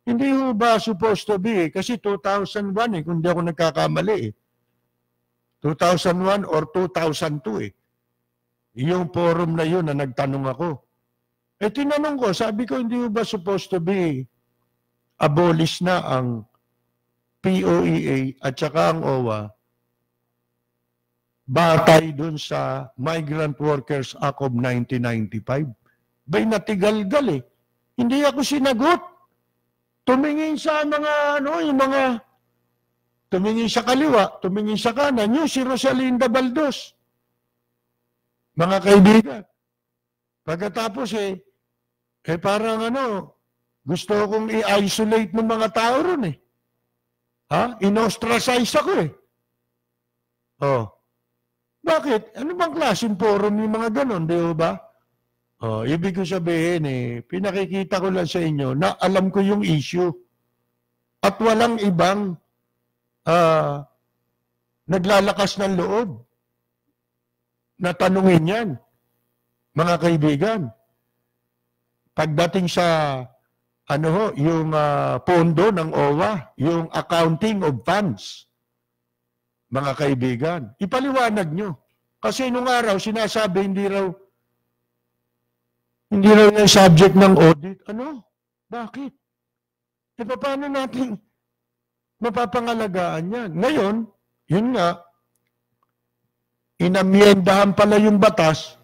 hindi ho ba supposed to be? Kasi 2001 kung di ako nagkakamali 2001 or 2002 Yung forum na yun na nagtanong ako. Tinanong ko, sabi ko, hindi ho ba supposed to be abolish na ang POEA at saka ang OWA batay dun sa Migrant Workers Act of 1995? Natigal-gal Hindi ako sinagot. Tumingin sa mga, tumingin sa kaliwa, tumingin sa kanan, yung si Rosalinda Baldos. Mga kaibigan. Pagkatapos parang gusto kong i-isolate ng mga tao ron In-ostracize ako Bakit? Ano bang klaseng forum yung mga ganon, di ba? Ibig ko sabihin pinakikita ko lang sa inyo na alam ko yung issue. At walang ibang naglalakas ng loob na tanungin yan, mga kaibigan. Pagdating sa yung pondo ng OWA, yung accounting of funds, mga kaibigan, ipaliwanag nyo. Kasi nung araw, sinasabi hindi raw yung subject ng audit. Bakit? Paano natin mapapangalagaan yan? Ngayon, yun nga, inamyendahan pala yung batas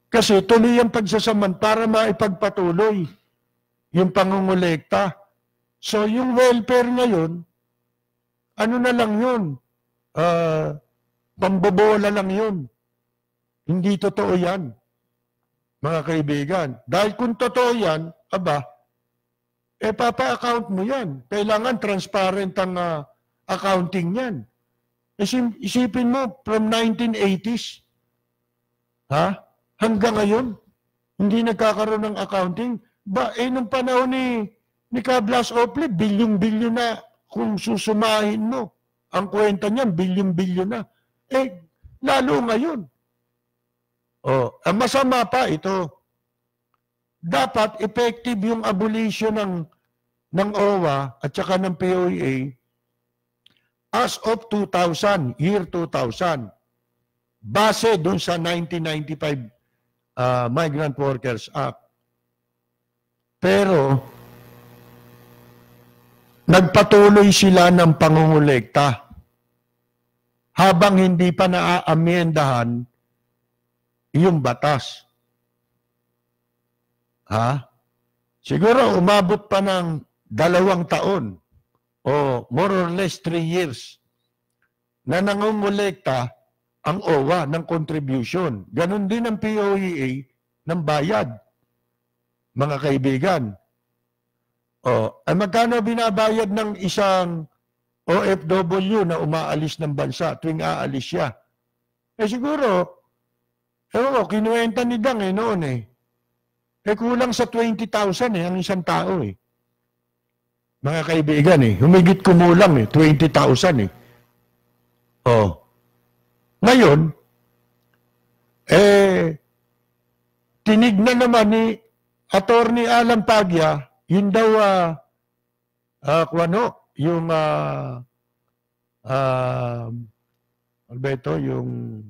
kasi tuloy ang pagsasaman para maipagpatuloy yung pangungulekta. So, yung welfare ngayon, ano na lang yun? Pambobola lang yun. Hindi totoo yan, mga kaibigan. Dahil kung totoo yan, papa-account mo yan. Kailangan transparent ang accounting yan. Isipin mo, from 1980s, hanggang ngayon, hindi nagkakaroon ng accounting. Nung panahon ni Cablas Ople, bilyong-bilyon na kung susumahin mo. Ang kwenta niyan, bilyong-bilyon na. Lalo ngayon. Ang masama pa ito, dapat effective yung abolition ng OWA at saka ng POEA as of 2000, year 2000, base doon sa 1995 Migrant Workers Act. Pero, nagpatuloy sila ng pangungulekta habang hindi pa naaamyendahan yung batas. Siguro umabot pa ng 2 taon o more or less 3 years na nangungulekta ang OWA ng contribution. Ganon din ang POEA ng bayad, mga kaibigan. Ay magkano binabayad ng isang OFW na umaalis ng bansa tuwing aalis siya? Siguro, kinuwenta ni Dang noon kulang sa 20,000 ang isang tao Mga kaibigan humigit kumulang 20,000 Ngayon, tinignan naman ni Attorney Alan Pagya, yun daw, yung, ano ba ito, yung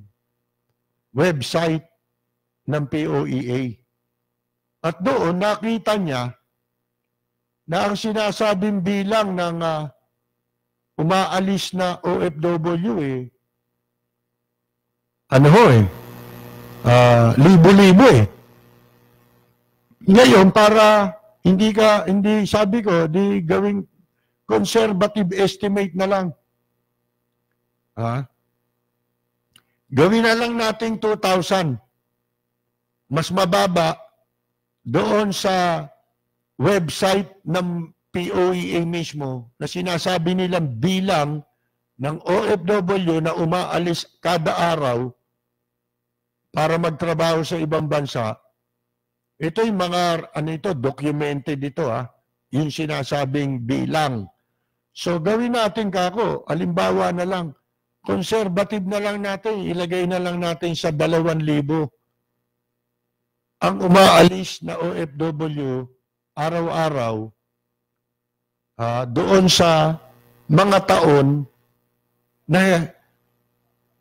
website ng POEA. At doon, nakita niya na ang sinasabing bilang ng umaalis na OFW libo-libo Ngayon, para hindi sabi ko, di gawing conservative estimate na lang. Gawin na lang natin 2,000. Mas mababa doon sa website ng POEA mismo na sinasabi nilang bilang ng OFW na umaalis kada araw para magtrabaho sa ibang bansa. Ito yung mga, documented dito yung sinasabing bilang. So gawin natin halimbawa na lang, conservative na lang natin, ilagay na lang natin sa 2,000 ang umaalis na OFW araw-araw doon sa mga taon na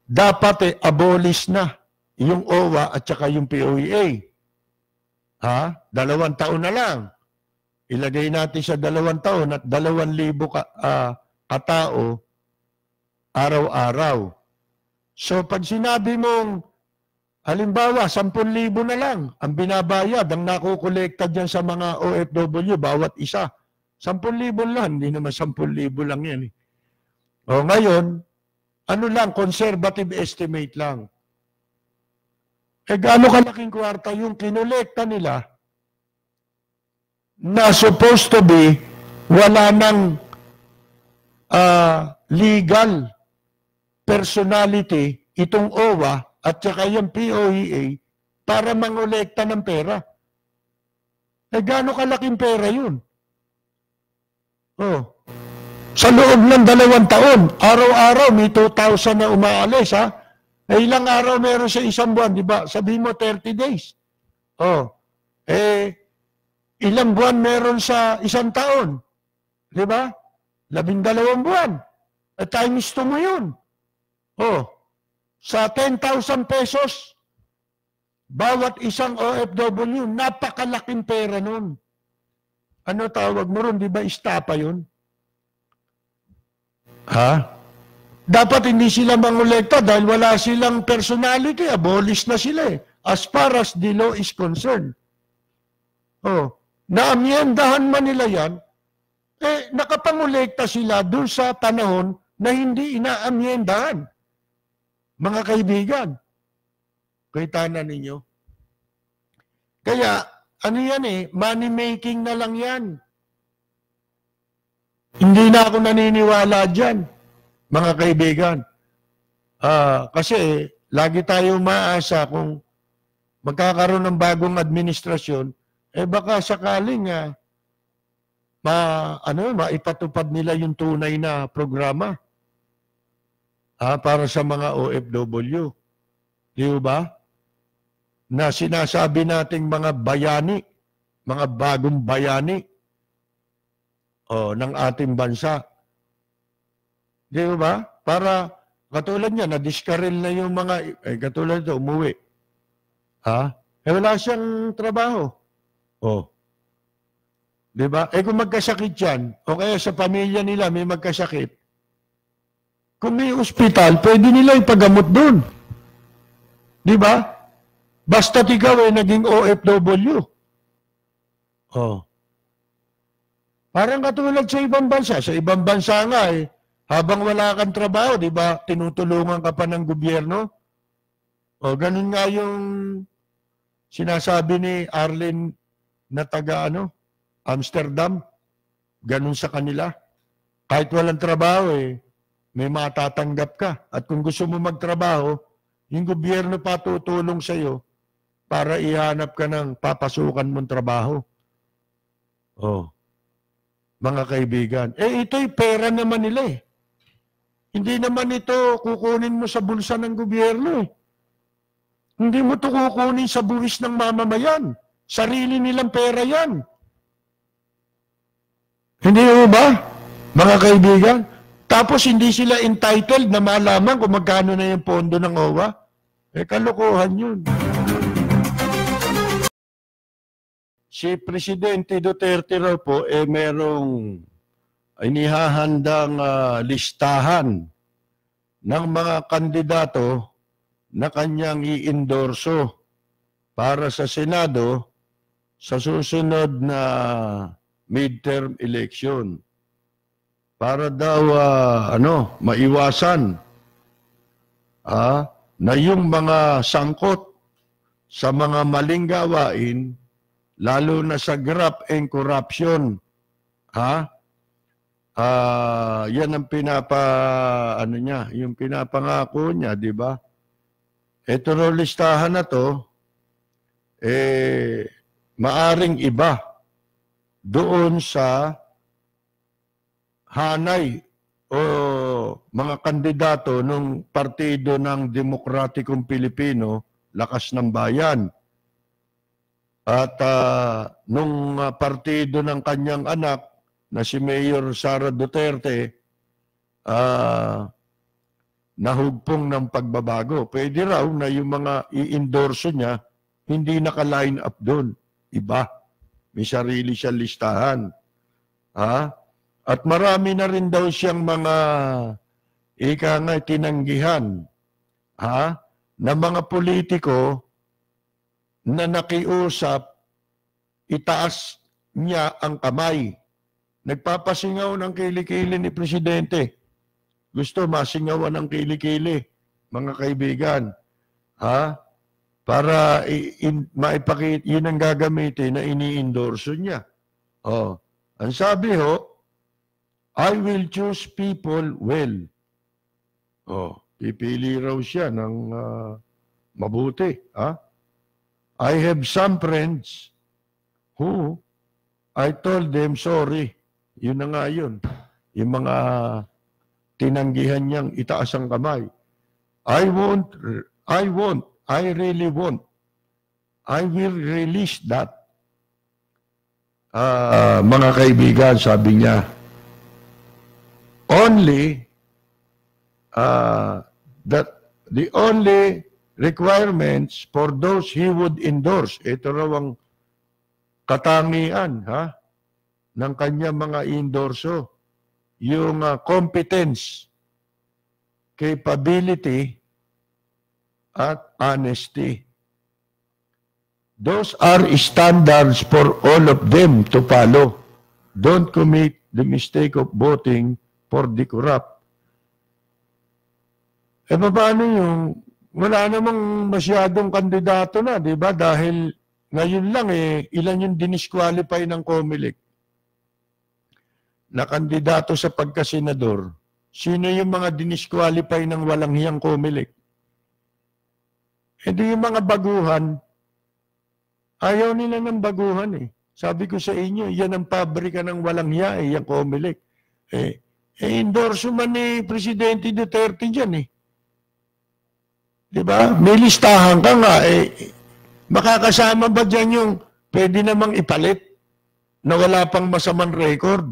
dapat abolish na yung OWA at saka yung POEA. 2 taon na lang. Ilagay natin sa 2 taon at 2,000 katao araw-araw. So pag sinabi mong, halimbawa, 10,000 na lang ang binabayad, ang nakukolekta dyan sa mga OFW, bawat isa. 10,000 lang, hindi naman 10,000 lang yan. Ngayon, conservative estimate lang. Gaano kalaking kwarta yung kinolekta nila na supposed to be wala ng legal personality itong OWA at saka yung POEA para mangolekta ng pera. Gaano kalaking pera yun? Sa loob ng 2 taon, araw-araw may 2,000 na umaalis ilang araw meron sa isang buwan, di ba? Sabihin mo 30 days. Ilang buwan meron sa isang taon? Di ba? 12 buwan. Times 2 mo yun. Sa 10,000 pesos, bawat isang OFW, napakalaking pera nun. Ano tawag mo ron? Di ba istapa yun? Dapat hindi sila mangolekta dahil wala silang personality. Abolish na sila as far as the law is concerned. Naamyendahan man nila yan, nakapangolekta sila dun sa panahon na hindi inaamyendahan. Mga kaibigan, kita na ninyo. Kaya, money making na lang yan. Hindi na ako naniniwala dyan, mga kaibigan. Kasi, lagi tayo maasa kung magkakaroon ng bagong administrasyon, baka sakaling maipatupad nila yung tunay na programa para sa mga OFW. Di ba? Na sinasabi nating mga bayani, mga bagong bayani. ng ating bansa. Di ba? Para katulad niya, na-discarrel na yung mga, katulad ito, umuwi. Ha? Wala siyang trabaho. Di ba? Kung magkasakit yan, o kaya sa pamilya nila may magkasakit, kung may ospital, pwede nila ipagamot doon. Di ba? Basta't ikaw naging OFW. Parang katulad sa ibang bansa. Sa ibang bansa nga habang wala kang trabaho, di ba, tinutulungan ka pa ng gobyerno? Ganun nga yung sinasabi ni Arlen na taga Amsterdam. Ganun sa kanila. Kahit walang trabaho, may matatanggap ka. At kung gusto mo magtrabaho, yung gobyerno pa tutulong sa iyo para ihanap ka ng papasukan mong trabaho. Mga kaibigan. Ito'y pera naman nila Hindi naman ito kukunin mo sa bulsa ng gobyerno Hindi mo ito kukunin sa buwis ng mamamayan. Sarili nilang pera yan. Hindi mo ba, mga kaibigan? Tapos hindi sila entitled na malaman kung magkano na yung pondo ng OWA. Kalokohan yun. Si Presidente Duterte raw po, merong inihahandang listahan ng mga kandidato na kanyang i-endorso para sa Senado sa susunod na midterm election. Para daw, maiwasan na yung mga sangkot sa mga maling gawain, lalo na sa graft and corruption, yan ang yung pinapangako niya, di ba? Ito raw listahan na to, maaring iba doon sa hanay o mga kandidato ng Partido ng Demokratikong Pilipino, Lakas ng Bayan. At nung partido ng kanyang anak na si Mayor Sara Duterte, nahugpong ng pagbabago. Pwede raw na yung mga i-endorso niya, hindi naka-line up doon. Iba. May sarili siyang listahan. At marami na rin daw siyang mga tinanggihan na mga politiko na nakiusap, itaas niya ang kamay. Nagpapasingaw ng kilikili ni Presidente. Gusto masingawan ng kilikili, mga kaibigan. Para maipakita, yun ang gagamitin na ini-endorso niya. Ang sabi I will choose people well. Pipili raw siya ng mabuti. I have some friends who I told them sorry. Yun na nga yun. Yung mga tinanggihan niyang itaas ang kamay. I really won't. I will release that. Mga kaibigan, sabi niya, that the only requirements for those he would endorse, ito raw ang katangian ng kanya mga endorso, yung competence, capability, at honesty. Those are standards for all of them to follow. Don't commit the mistake of voting for the corrupt. Paano yung wala namang masyadong kandidato na, di ba? Dahil ngayon lang ilan yung dinisqualify ng COMELEC na kandidato sa pagkasenador. Sino yung mga dinisqualify ng walang hiyang COMELEC? Di yung mga baguhan, ayaw nila ng baguhan Sabi ko sa inyo, yan ang pabrika ng walang hiya yung COMELEC. Endorso man ni Presidente Duterte dyan Diba? May listahan ka nga makakasama ba dyan yung pwede namang ipalit na wala pang masamang record?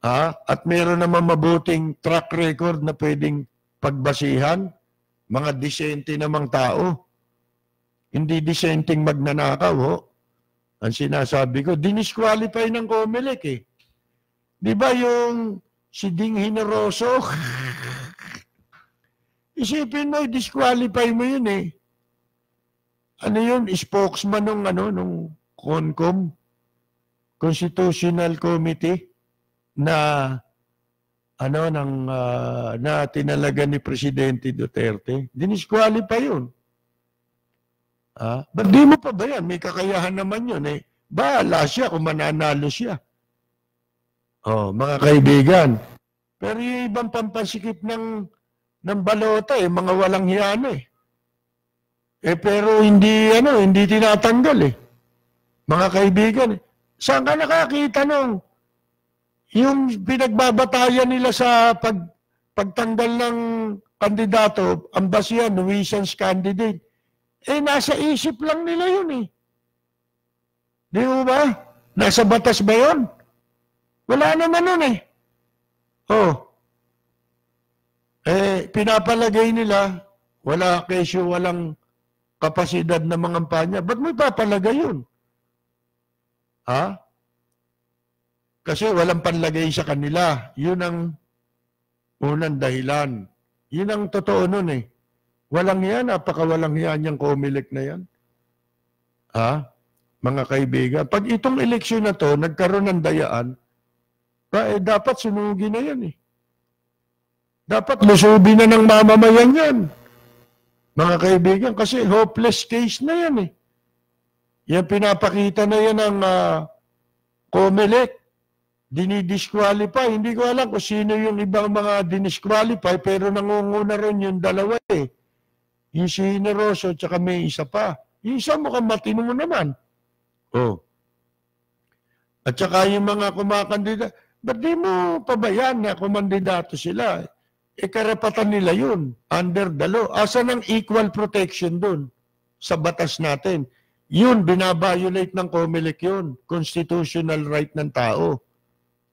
At meron naman mabuting track record na pwedeng pagbasihan, mga disente namang tao. Hindi disenteng magnanakaw, ho. Ang sinasabi ko, dinisqualify ng COMELEC eh. Di ba yung si Ding Generoso? Isipin mo, disqualify mo yun eh. Ano yun? Spokesman nung CONCOM, Constitutional Committee, na na tinalaga ni Presidente Duterte. Dinisqualify yun. Ba't di mo pa ba yan? May kakayahan naman yun eh. Bahala siya kung mananalo siya. Mga kaibigan. Pero yung ibang pampansikip ng balota eh, mga walang hiyano eh. Pero hindi tinatanggal eh. Mga kaibigan eh. Saan ka nakakita yung pinagbabatayan nila sa pagtanggal ng kandidato, ang basihan, nuisance candidate, nasa isip lang nila yun eh. Di ba? Nasa batas ba yun? Wala naman nun eh. Pinapalagay nila, wala kesyo, walang kapasidad na mangampanya. Ba't mo ipapalagay yun? Kasi walang panlagay sa kanila. Yun ang unang dahilan. Yun ang totoo nun eh. Walang yan, napakawalang yan yung COMELEC na yan. Mga kaibigan, pag itong eleksyon na to, nagkaroon ng dayaan, dapat sunugin na yan eh. Dapat lusubi na ng mamamayan yan. Mga kaibigan, kasi hopeless case na yan eh. Yan pinapakita na yan ng COMELEC. Dinidisqualify. Hindi ko alam kung sino yung ibang mga dinisqualify, pero nangunguna rin yung dalawa eh. Yung si Generoso, tsaka may isa pa. Yung isa mukhang matino mo naman. At tsaka yung mga kumakandida, ba't di mo pabayaan na kumandidato sila? Karapatan nila yun, under the law. Asan ang equal protection dun sa batas natin? Yun, binabiolate ng COMELEC yun. Constitutional right ng tao.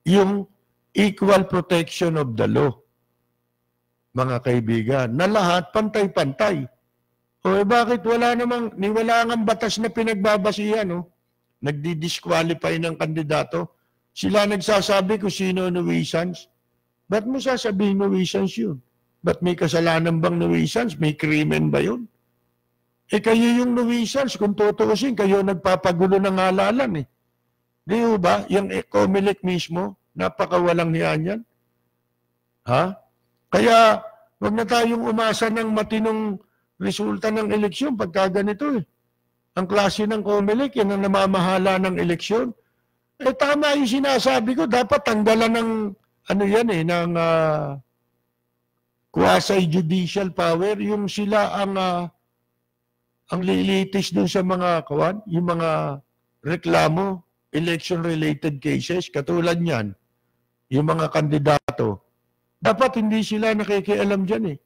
Yung equal protection of the law. Mga kaibigan, na lahat pantay-pantay. Bakit wala nga batas na pinagbabasihan, nagdi-disqualify ng kandidato? Sila nagsasabi kung sino nuisance. Ba't mo sasabihin nuisance yun? Ba't may kasalanan bang nuisance? May krimen ba yun? Kayo yung nuisance, kung tutuusin, kayo nagpapagulo ng halalan eh. Di ba? Yung COMELEC mismo, napakawalang hiyan yan. Kaya, wag na tayong umasa ng matinong resulta ng eleksyon pagka ganito eh. Ang klase ng COMELEC, yan ang namamahala ng eleksyon. Tama yung sinasabi ko, dapat tanggalan ng ng quasi-judicial power, yung sila ang lilitis dun sa mga yung mga reklamo, election-related cases, katulad niyan, yung mga kandidato, dapat hindi sila nakikialam dyan eh.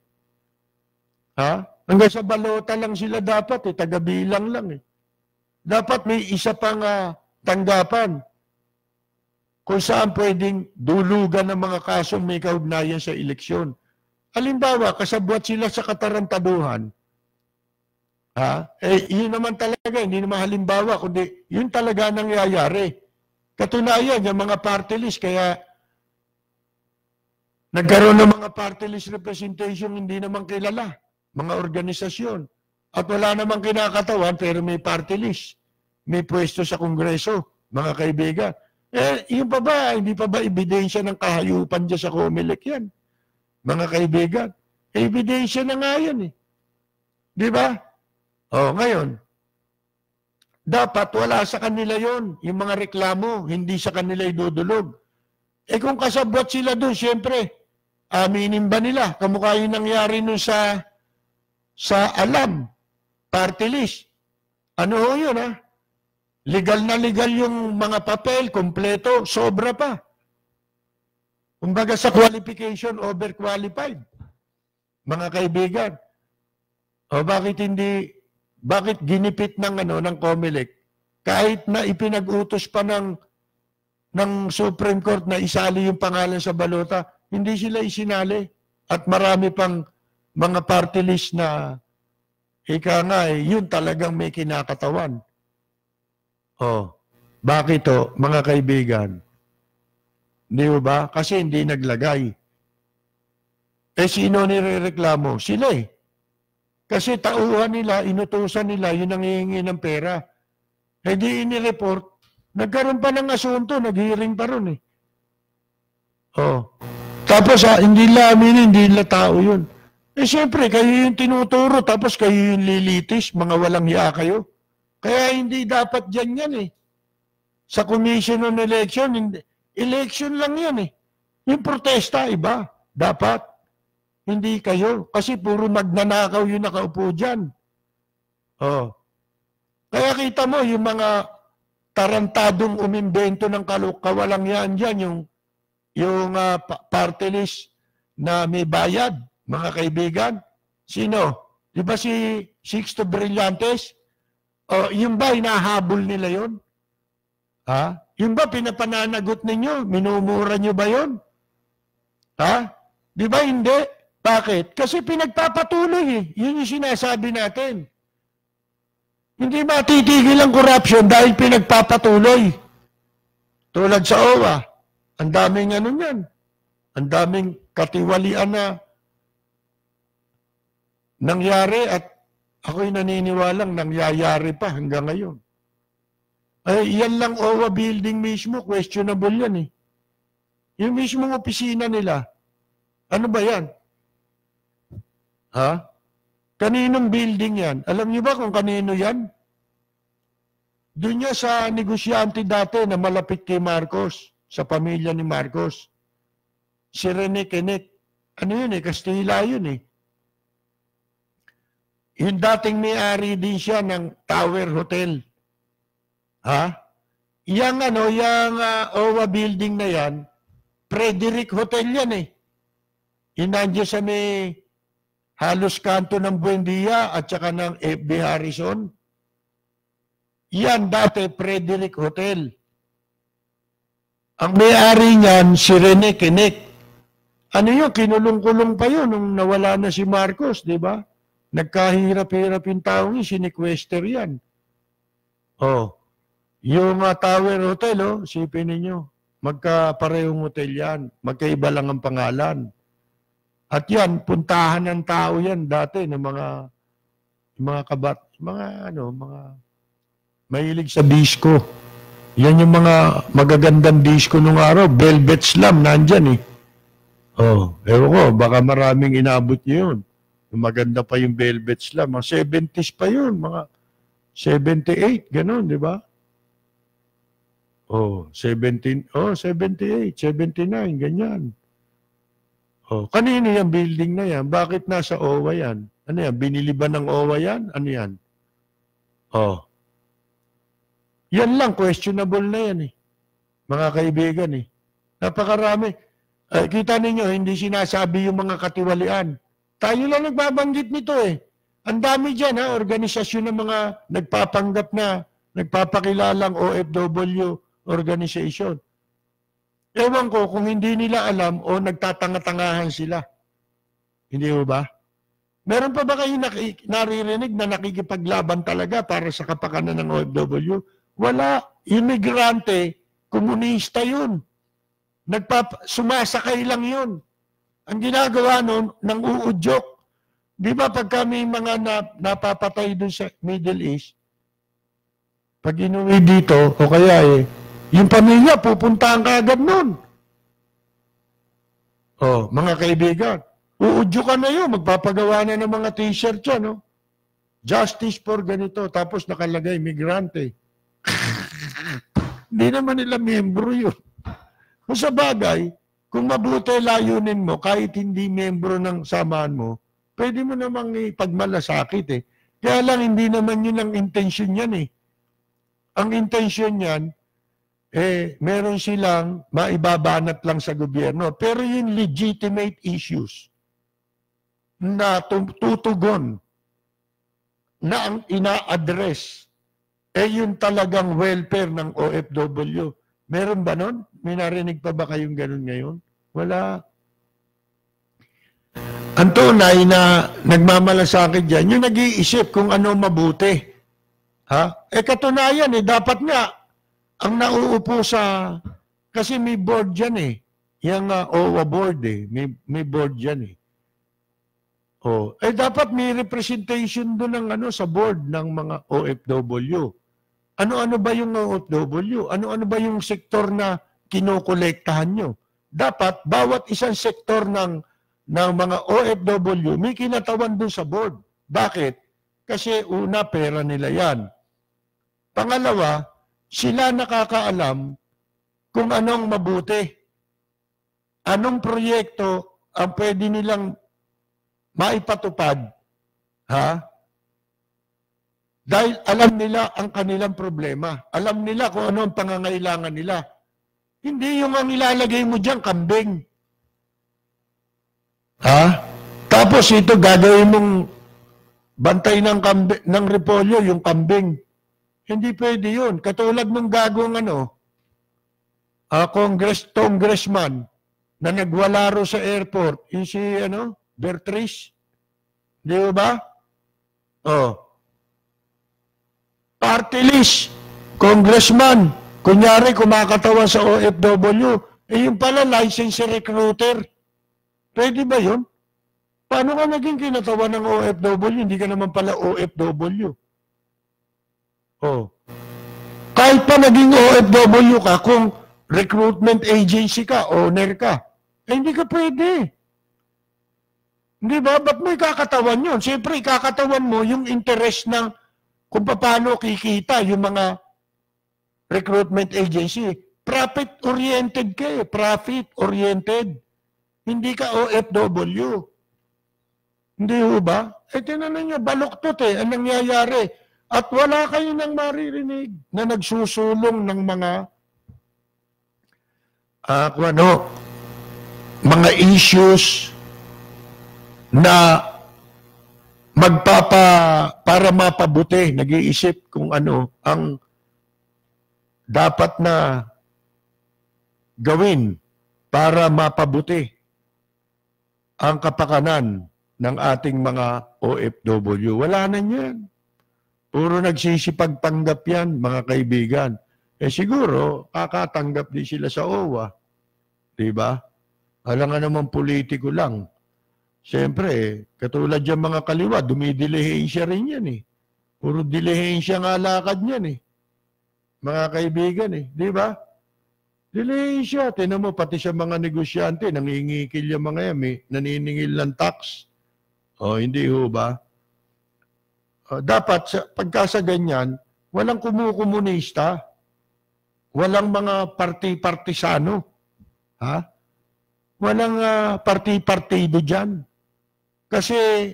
Hanggang sa balota lang sila dapat eh, taga-bilang lang eh. Dapat may isa pang tanggapan kung saan pwedeng dulugan ng mga kaso may kaugnayan sa eleksyon. Halimbawa, kasabwat sila sa katarantaduhan. Yun naman talaga, hindi naman halimbawa, kundi yun talaga nangyayari. Katunayan, yung mga party list, kaya nagkaroon ng mga party list representation, hindi naman kilala, mga organisasyon. At wala namang kinakatawan, pero may party list. May pwesto sa Kongreso, mga kaibigan. Yung pa ba, hindi pa ba ebidensya ng kahayupan dyan sa COMELEC yan? Mga kaibigan, ebidensya na nga yan eh. Di ba? Ngayon, dapat wala sa kanila yon, yung mga reklamo, hindi sa kanila idudulog. Kung kasabwat sila doon, siyempre, aminin ba nila? Kamukha yung nangyari nun sa alam, party list. Ano ho yun Legal na legal yung mga papel, kompleto, sobra pa. Kumbaga sa qualification, overqualified. Mga kaibigan. Bakit ginipit ng COMELEC? Kahit na ipinag-utos pa ng ng Supreme Court na isali yung pangalan sa balota. Hindi sila isinali. At marami pang mga party list na ika nga yun talagang may kinakatawan. Oh, bakit to, mga kaibigan? Di ba? Kasi hindi naglagay. Eh sino nirereklamo? Sila eh. Kasi tauhan nila, inutusan nila, yun ang hihingi ng pera. Eh di inireport, nagkaroon pa ng asunto, nag-hearing pa ron eh. Oh. Tapos hindi nila amin, hindi nila tao yun. Eh siyempre, kayo yung tinuturo, tapos kayo yung lilitis, mga walang hiya kayo. Kaya hindi dapat dyan yan eh. Sa Commission on Election, election lang yan eh. Yung protesta, iba. Dapat. Hindi kayo. Kasi puro magnanakaw yung nakaupo dyan. Oh. Kaya kita mo, yung mga tarantadong umimbento ng kawalang yan dyan, yung party list na may bayad, mga kaibigan. Sino? Di ba si Sixto Brillantes? O, yung ba, hinahabol nila yon? Ha? Yung ba, pinapananagot ninyo? Minumura nyo ba yon? Ha? Di ba hindi? Bakit? Kasi pinagpapatuloy eh. Yun yung sinasabi natin. Hindi matitigil ang corruption dahil pinagpapatuloy. Tulad sa OWA, ang daming ano yan. Ang daming katiwalian na nangyari at ako'y naniniwalang nangyayari pa hanggang ngayon. Ay, yan lang OWA building mismo, questionable yan eh. Yung mismong opisina nila, ano ba yan? Ha? Kaninong building yan? Alam niyo ba kung kanino yan? Doon niya sa negosyante dati na malapit kay Marcos, sa pamilya ni Marcos. Si Rene Kenek. Ano yun eh? Kastila yun eh. Yung dating may-ari din siya ng Tower Hotel. Ha? Yung OWA building na yan, Frederick Hotel yan eh. Yung nandiyan sa may halos kanto ng Buendia at saka ng FB Harrison. Yan dati Frederick Hotel. Ang may-ari niyan si Rene Kenek. Ano yun? Kinulong-kulong pa yun nung nawala na si Marcos, di ba? Nagkahirap-hirap yung taong yun, sinequester yan. Oh, yung Tower Hotel, sipin ninyo, magkaparehong hotel yan, magkaiba lang ang pangalan. At yan, puntahan ng tao yan dati ng mga mahilig sa disco. Yan yung mga magagandang disco nung araw, Velvet Slum, nandyan eh. Oh, ewan ko, baka maraming inabot nyo yun. Maganda pa yung Velvet Slum. Mga 70s pa yun. Mga 78, gano'n, di ba? Oh, 78, 79, ganyan. Oh, kanino yung building na yan? Bakit nasa OWA yan? Ano yan? Binili ba ng OWA yan? Ano yan? Oh. Yan lang, questionable na yan eh. Mga kaibigan eh. Napakarami. Kita ninyo, hindi sinasabi yung mga katiwalian. Tayo lang nagbabanggit nito eh. Ang dami dyan organisasyon ng mga nagpapanggap na, nagpapakilalang OFW organization. Ewan ko kung hindi nila alam o nagtatanga-tangahan sila. Hindi mo ba? Meron pa ba kayo naririnig na nakikipaglaban talaga para sa kapakanan ng OFW? Wala. Imigrante, komunista yun. Sumasakay lang yun. Ang ginagawa nun, nang uudyok. Di ba pagka may mga napapatay dun sa Middle East, pag inuwi dito, o kaya yung pamilya, pupuntahan ka agad nun. Oh, mga kaibigan, uudyok ka na yun, magpapagawa na ng mga t-shirt yan, Justice for ganito, tapos nakalagay, migrante. Hindi naman nila membro yun. Kung sa bagay, kung mabuti layunin mo, kahit hindi membro ng samahan mo, pwede mo namang ipagmalasakit eh. Kaya lang, hindi naman yun ang intensyon yan eh. Ang intensyon yan, meron silang maibabanat lang sa gobyerno. Pero yung legitimate issues na tutugon na ang ina-address, yun talagang welfare ng OFW. Meron ba nun? May narinig pa ba kayong ganun ngayon? Wala. Ang tunay na nagmamalasakit dyan, yung nag-iisip kung ano mabuti. Ha? Katunayan dapat nga, ang nauupo sa, kasi may board dyan yung OWA board may board dyan dapat may representation doon ng sa board ng mga OFW. Ano-ano ba yung OFW? Ano-ano ba yung sektor na kinokolektahan nyo? Dapat, bawat isang sektor ng mga OFW, may kinatawan doon sa board. Bakit? Kasi una, pera nila yan. Pangalawa, sila nakakaalam kung anong mabuti. Anong proyekto ang pwede nilang maipatupad, dahil alam nila ang kanilang problema. Alam nila kung ano ang pangangailangan nila. Hindi yung ang ilalagay mo dyan, kambing. Tapos ito, gagawin mong bantay ng repolyo, yung kambing. Hindi pwede yun. Katulad ng gagawang congressman na nagwala ro sa airport, yung si Bertrice. Di ba? Party list, congressman, kunyari kumakatawan sa OFW, yung pala licensed recruiter. Pwede ba yun? Paano ka naging kinatawan ng OFW? Hindi ka naman pala OFW. Kahit pa naging OFW ka, kung recruitment agency ka, owner ka, hindi ka pwede. Hindi ba? Ba't mo ikakatawan yun? Siyempre, ikakatawan mo yung interest ng kung paano kikita yung mga recruitment agency. Profit-oriented ka profit-oriented. Hindi ka OFW. Hindi ba? Tinanan niyo, baluktot ang nangyayari. At wala kayo nang maririnig na nagsusulong ng mga mga issues na para mapabuti, nag-iisip kung ano ang dapat na gawin para mapabuti ang kapakanan ng ating mga OFW. Wala na yan. Puro nagsisipagpanggap yan, mga kaibigan. Siguro, kakatanggap din sila sa OWA. Diba? Alam nga naman politiko lang. Siyempre, katulad yung mga kaliwa, dumidilihensya rin yan Puro dilihensya nga lakad yan Mga kaibigan Di ba? Dilihensya. Tinan mo, pati sa mga negosyante, nangingikil yung mga yan, naniningil ng tax. Hindi ba? Dapat, pagka sa ganyan, walang kumukomunista, walang mga parti-partisano, walang parti-partido dyan. Kasi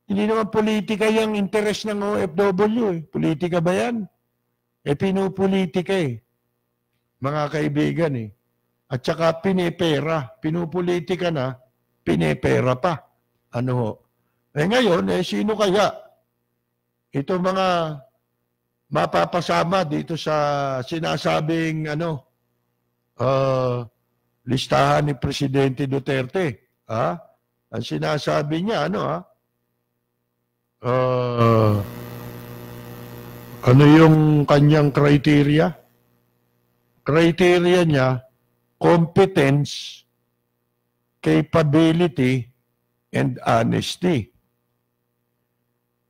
hindi naman politika yung interest ng OFW. Politika ba yan? Pinupolitika mga kaibigan At saka pinepera. Pinupolitika na, pinepera pa. Ngayon, sino kaya? Ito mga mapapasama dito sa sinasabing listahan ni Presidente Duterte. Ang sinasabi niya, ano yung kanyang criteria? Criteria niya, competence, capability, and honesty.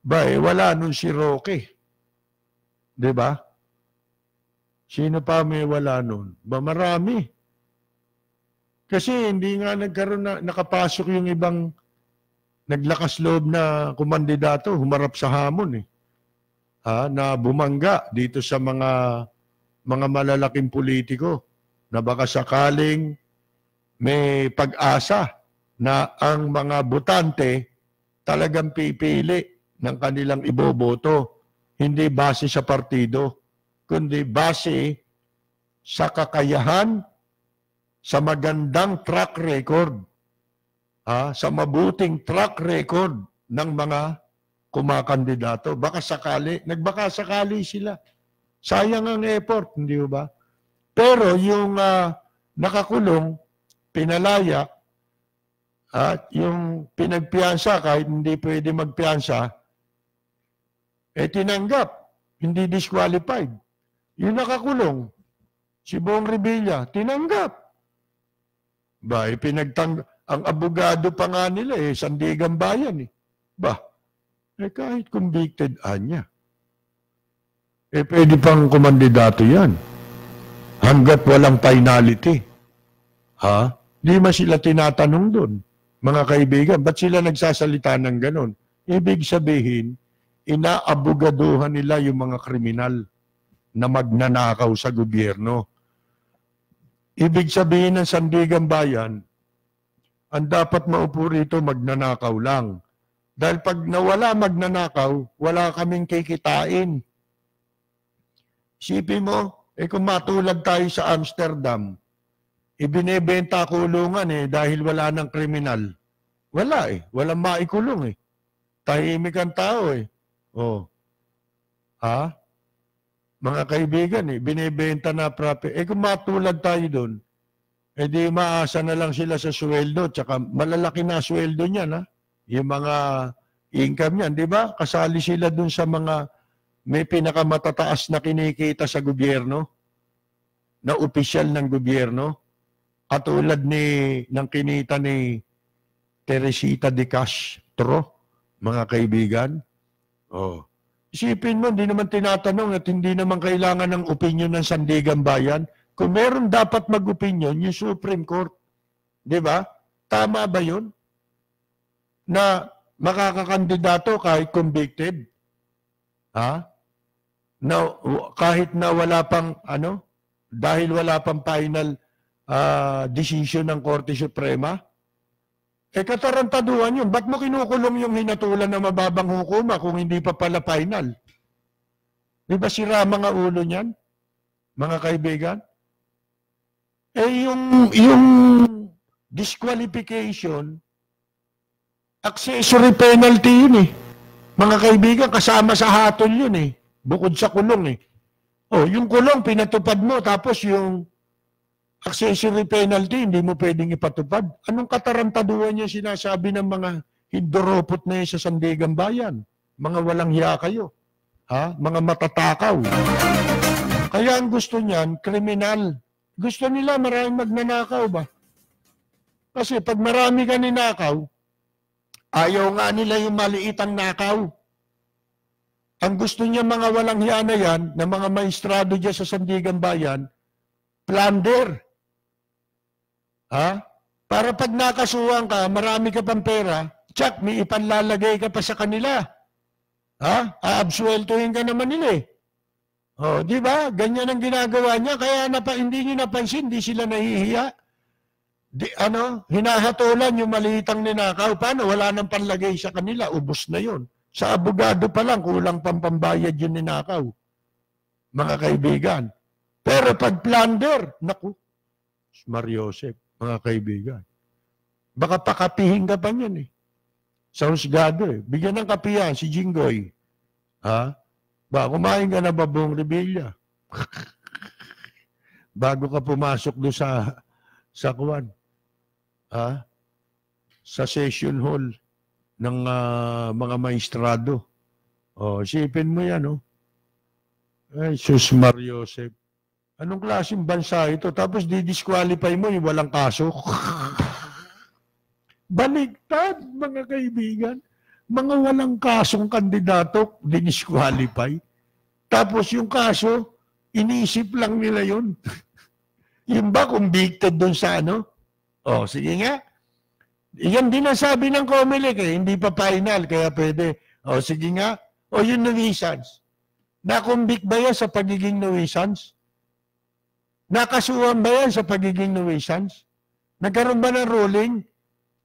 Wala nun si Roque. Diba? Sino pa may wala nun? Marami. Kasi hindi nga nakapasok yung ibang naglakas loob na kumandidato, humarap sa hamon na bumangga dito sa mga malalaking politiko na baka sakaling may pag-asa na ang mga botante talagang pipili ng kanilang iboboto, hindi base sa partido, kundi base sa kakayahan, sa magandang track record, sa mabuting track record ng mga kumakandidato. Baka sakali, nagbaka sakali sila. Sayang ang effort, hindi ba? Pero yung nakakulong, pinalaya, at yung pinagpiyansa kahit hindi pwede magpiyansa, tinanggap, hindi disqualified. Yung nakakulong, si Bong Revilla, tinanggap. Ba, ang abogado pa nga nila, Sandigan Bayan. Ba, kahit convicted, anya. Pwede pang kumandidato yan. Hanggat walang finality. Ha? Di man sila tinatanong doon. Mga kaibigan, ba't sila nagsasalita ng ganon? Ibig sabihin, inaabogaduhan nila yung mga kriminal na magnanakaw sa gobyerno. Ibig sabihin ng Sandigan Bayan, ang dapat maupo rito magnanakaw lang. Dahil pag nawala magnanakaw, wala kaming kikitain. Isipin mo, kung matulad tayo sa Amsterdam, ibinebenta kulungan dahil wala ng kriminal. Wala walang maikulong Tahimik ang tao Oh. Ha? Mga kaibigan binebenta na property. Kung matulad tayo doon, di maasa na lang sila sa sweldo, tsaka malalaki na sweldo niyan yung mga income niyan, di ba? Kasali sila doon sa mga may pinakamatataas na kinikita sa gobyerno, na opisyal ng gobyerno, katulad ng kinita ni Teresita de Castro, mga kaibigan. Isipin mo, hindi naman tinatanong at hindi naman kailangan ng opinion ng Sandigan Bayan. Kung meron dapat mag-opinion, yung Supreme Court. Di ba? Tama ba yun? Na makakakandidato kahit convicted? Ha? Na, kahit na wala pang, dahil wala pang final decision ng Korte Suprema? Katarantaduhan yun. Ba't mo kinukulong yung hinatulan na mababang hukuma kung hindi pa pala final? Di ba sira mga ulo niyan? Mga kaibigan? Yung disqualification, accessory penalty yun Mga kaibigan, kasama sa hatol yun Bukod sa kulong yung kulong pinatupad mo, tapos yung accessory penalty, hindi mo pwedeng ipatupad. Anong katarantaduhan niya sinasabi ng mga hindoropot na sa Sandigan Bayan? Mga walang hiya kayo. Ha? Mga matatakaw. Kaya ang gusto niyan, kriminal. Gusto nila maraming magnanakaw ba? Kasi pag marami ka ninakaw, ayaw nga nila yung maliitang nakaw. Ang gusto niya mga walang hiya na yan, na mga maestrado dyan sa Sandigan Bayan, plunder. Ha? Para pag nakasuhan ka, marami ka pang pera, tsak, may ipanlalagay ka pa sa kanila. Ha? Aabsueltuhin ka naman nila di ba? Ganyan ang ginagawa niya, kaya hindi niyo napansin, hindi sila nahihiya. Hinahatulan yung maliitang ninakaw. Paano? Wala nang panlagay sa kanila, ubos na yon. Sa abogado pa lang, kulang pang pambayad yung ninakaw. Mga kaibigan. Pero pag plunder, naku, Mariosep, mga kaibigan. Baka pakapihin ka pa niyan sa husgado Bigyan ng kapihan si Jinggoy. Ha? Ba, kumain ka na ba, Bong Revilla? Bago ka pumasok doon sa kuwan. Ha? Sa session hall ng mga maestrado. Isipin mo yan, Ay, sus Mariosep. Anong klaseng bansa ito? Tapos di-disqualify mo yung walang kaso. Baligtad, mga kaibigan. Mga walang kasong kandidato, di-disqualify. Tapos yung kaso, iniisip lang nila yun. Yung ba convicted dun sa sige nga. Yan din ang sabi ng COMELEC hindi pa final, kaya pwede. Sige nga. Yung nuisance. Na-convict ba yan sa pagiging nuisance? Nakasuhan ba yan sa pagiging nuisance? Nagkaroon ba ng ruling?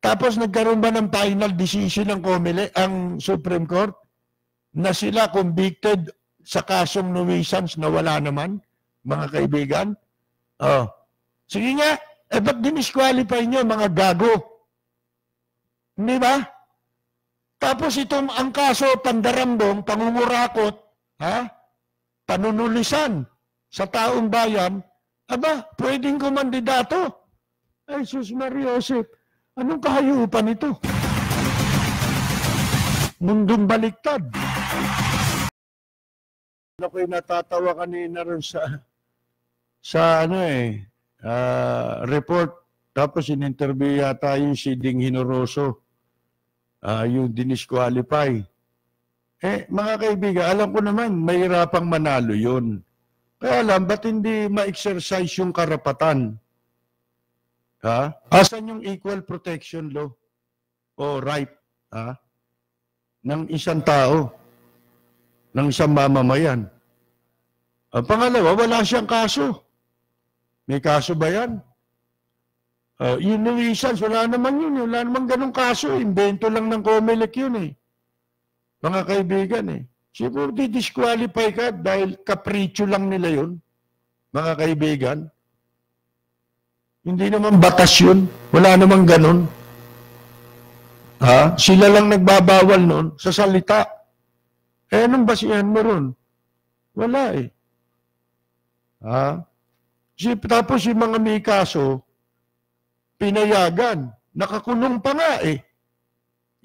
Tapos nagkaroon ba ng final decision ng COMELEC, ang Supreme Court, na sila convicted sa kasong nuisance na wala naman, mga kaibigan? Sige nga, ba't dinisqualify nyo, mga gago? Hindi ba? Tapos ang kaso, pandarambong, pangungurakot, panunulisan sa taong bayan, Aba, pwedeng kumandidato. Ay, sus Maria Josep, anong kahayupan ito? Mundong baliktad. Ako'y natatawa kanina rin sa report. Tapos in-interview yata yung si Ding Hinoroso, yung dinisqualify. Mga kaibigan, alam ko naman, mahirapang manalo yun. Kaya alam, ba't hindi ma-exercise yung karapatan? Asan yung equal protection law o right ng isang tao, ng isang mamamayan? Pangalawa, wala siyang kaso. May kaso ba yan? Yung nuisance, wala naman yun. Wala naman ganong kaso. Invento lang ng COMELEC yun eh. Mga kaibigan eh. Siguro di-disqualify ka dahil kapritsyo lang nila yun. Mga kaibigan. Hindi naman batas yun. Wala naman ganon. Sila lang nagbabawal nun sa salita. Anong basihan mo ron? Wala eh. Tapos yung mga may kaso, pinayagan. Nakakulong pa nga eh.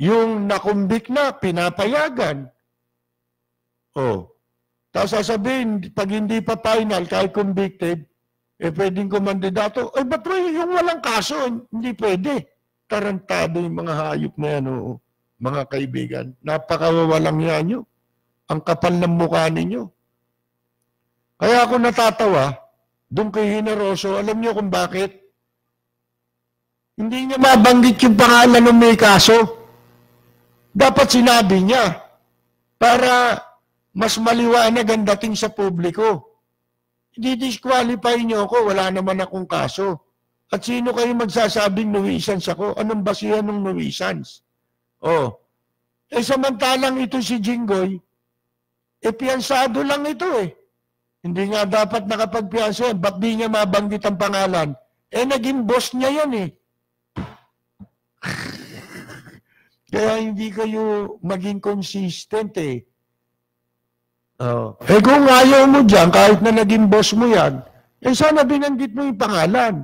Yung nakumbik na, pinapayagan. Tapos sasabihin, pag hindi pa final, kahit convicted, pwedeng kumandidato. Ba't yung walang kaso? Hindi pwede. Tarantado yung mga hayop na yan, mga kaibigan. Napakawalang yan nyo. Ang kapal ng mukha ninyo. Kaya ako natatawa, doon kay Hinoroso, alam nyo kung bakit? Hindi niya mabanggit yung pangalan ng may kaso. Dapat sinabi niya para mas maliwanag ang dating sa publiko. I-disqualify niyo ako, wala naman akong kaso. At sino kayo magsasabing nuisance ako? Anong basihan ng nuisance? Samantalang ito si Jinggoy, piyansado lang ito eh. Hindi nga dapat nakapagpiyansa yan. Ba't di niya mabanggit ang pangalan? Naging boss niya yan eh. Kaya hindi kayo maging consistent eh. Kung ayaw mo dyan, kahit na naging boss mo yan, sana binanggit mo yung pangalan.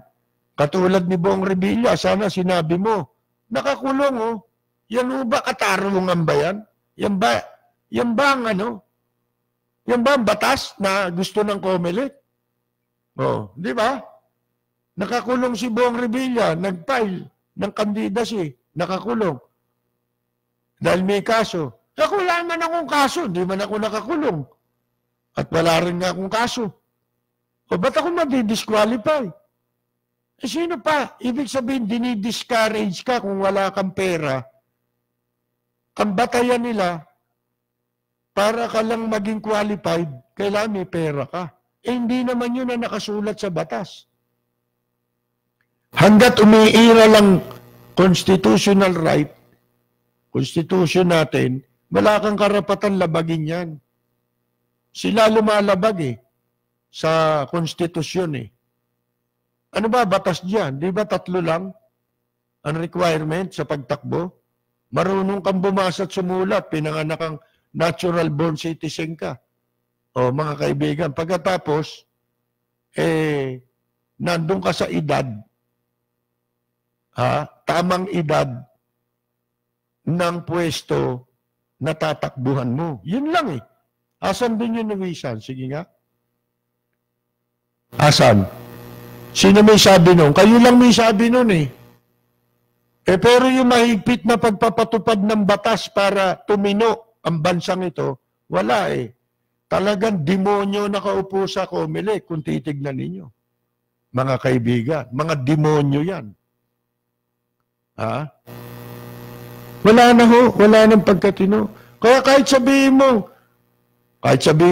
Katulad ni Bong Revilla, sana sinabi mo, nakakulong yan ba katarungan ba yan? Yan ba ang batas na gusto ng COMELEC? Di ba? Nakakulong si Bong Revilla, nag-file ng candidacy, nakakulong. Dahil may kaso. Wala man akong kaso, hindi man ako nakakulong. At wala rin nga akong kaso. Ba't ako madi-disqualify? Sino pa? Ibig sabihin, dinidiscourage ka kung wala kang pera. Ang batayan nila, para ka lang maging qualified, kailangan may pera ka. Hindi naman yun na nakasulat sa batas. Hanggat umiira lang constitutional right, constitution natin, wala kang karapatan labagin yan. Sila lumalabag sa konstitusyon Ano ba batas diyan? Di ba 3 lang ang requirement sa pagtakbo? Marunong kang bumasa at sumulat, pinanganak kang natural born citizen ka. Mga kaibigan, pagkatapos, nandun ka sa edad, tamang edad ng pwesto na tatakbuhan mo. Yun lang Asan din yung nuwisan? Sige nga. Asan? Sino may sabi nun? Kayo lang may sabi nun pero yung mahigpit na pagpapatupad ng batas para tumino ang bansang ito, wala Talagang demonyo nakaupo sa COMELEC kung titignan ninyo. Mga kaibigan, mga demonyo yan. Wala na wala nang pagkatino. Kaya kahit sabihin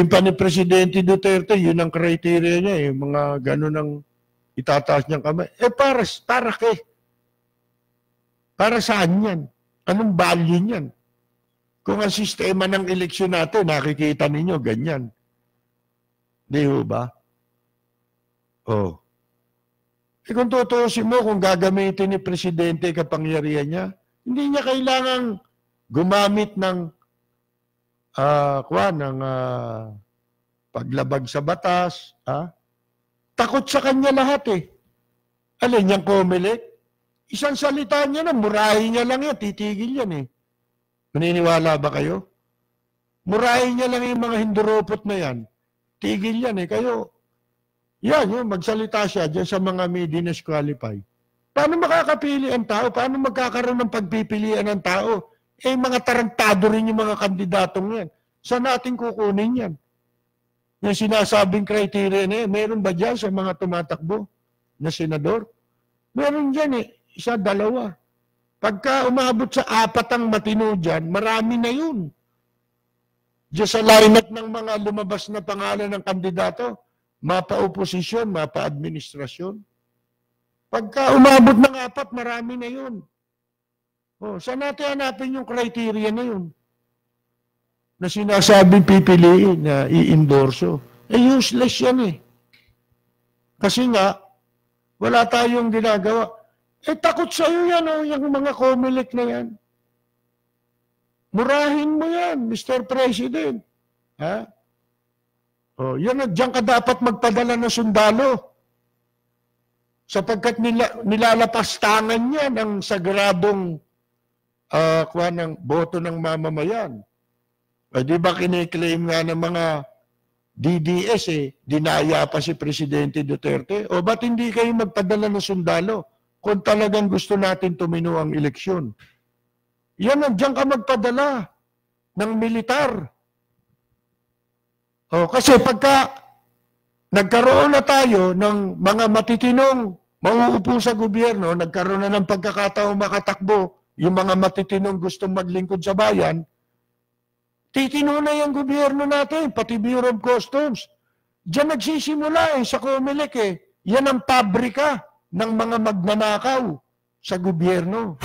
pa ni Presidente Duterte, yun ang criteria niya yung mga ganun ang itataas niyang kamay. Para saan yan? Anong value niyan? Kung ang sistema ng eleksyon natin, nakikita ninyo, ganyan. Di ba? Kung tutuusin mo, kung gagamitin ni Presidente kapangyarihan niya, hindi niya kailangang gumamit ng paglabag sa batas. Takot sa kanya lahat eh. Alin yung Comelec? Isang salita niya na, murahin niya lang yan, titigil yan eh. Maniniwala ba kayo? Murahin niya lang yung mga hinduropot na yan. Tigil yan eh. Kayo, yan, yun, magsalita siya dyan sa mga may disqualify. Paano makakapili ang tao? Paano magkakaroon ng pagpipilian ng tao? Eh, mga tarantado rin yung mga kandidatong yan. Saan natin kukunin yan? Yung sinasabing criteria na yan, meron ba dyan sa mga tumatakbo na senador? Meron dyan eh, isa, dalawa. Pagka umabot sa 4 ang matino dyan, marami na yun. Diyan sa lineup ng mga lumabas na pangalan ng kandidato, mapa-oposisyon, mapa-administrasyon. Pagka umabot ng 4, marami na yun. O, saan natin hanapin yung criteria na yun? Na sinasabing pipiliin na i-endorso. Eh, useless yan eh. Kasi nga, wala tayong ginagawa. Eh, takot sa'yo yan, oh, yung mga Comelec na yan. Murahin mo yan, Mr. President. Ha? Oh, yan, diyan ka dapat magpadala ng sundalo. Sapagkat nilalapastangan yan ang sagradong ng boto ng mamamayan. Eh, di ba kiniklaim nga ng mga DDS eh, dinaya pa si Presidente Duterte? O ba't hindi kayo magpadala ng sundalo kung talagang gusto natin tumino ang eleksyon? Yan, nandiyan ka magpadala ng militar. O, kasi pagka nagkaroon na tayo ng mga matitinong mauupo sa gobyerno, nagkaroon na ng pagkakataong makatakbo yung mga matitinong gustong maglingkod sa bayan, titino na yung gobyerno natin, pati Bureau of Customs. Diyan nagsisimula eh, sa Comelec eh. Yan ang pabrika ng mga magnanakaw sa gobyerno.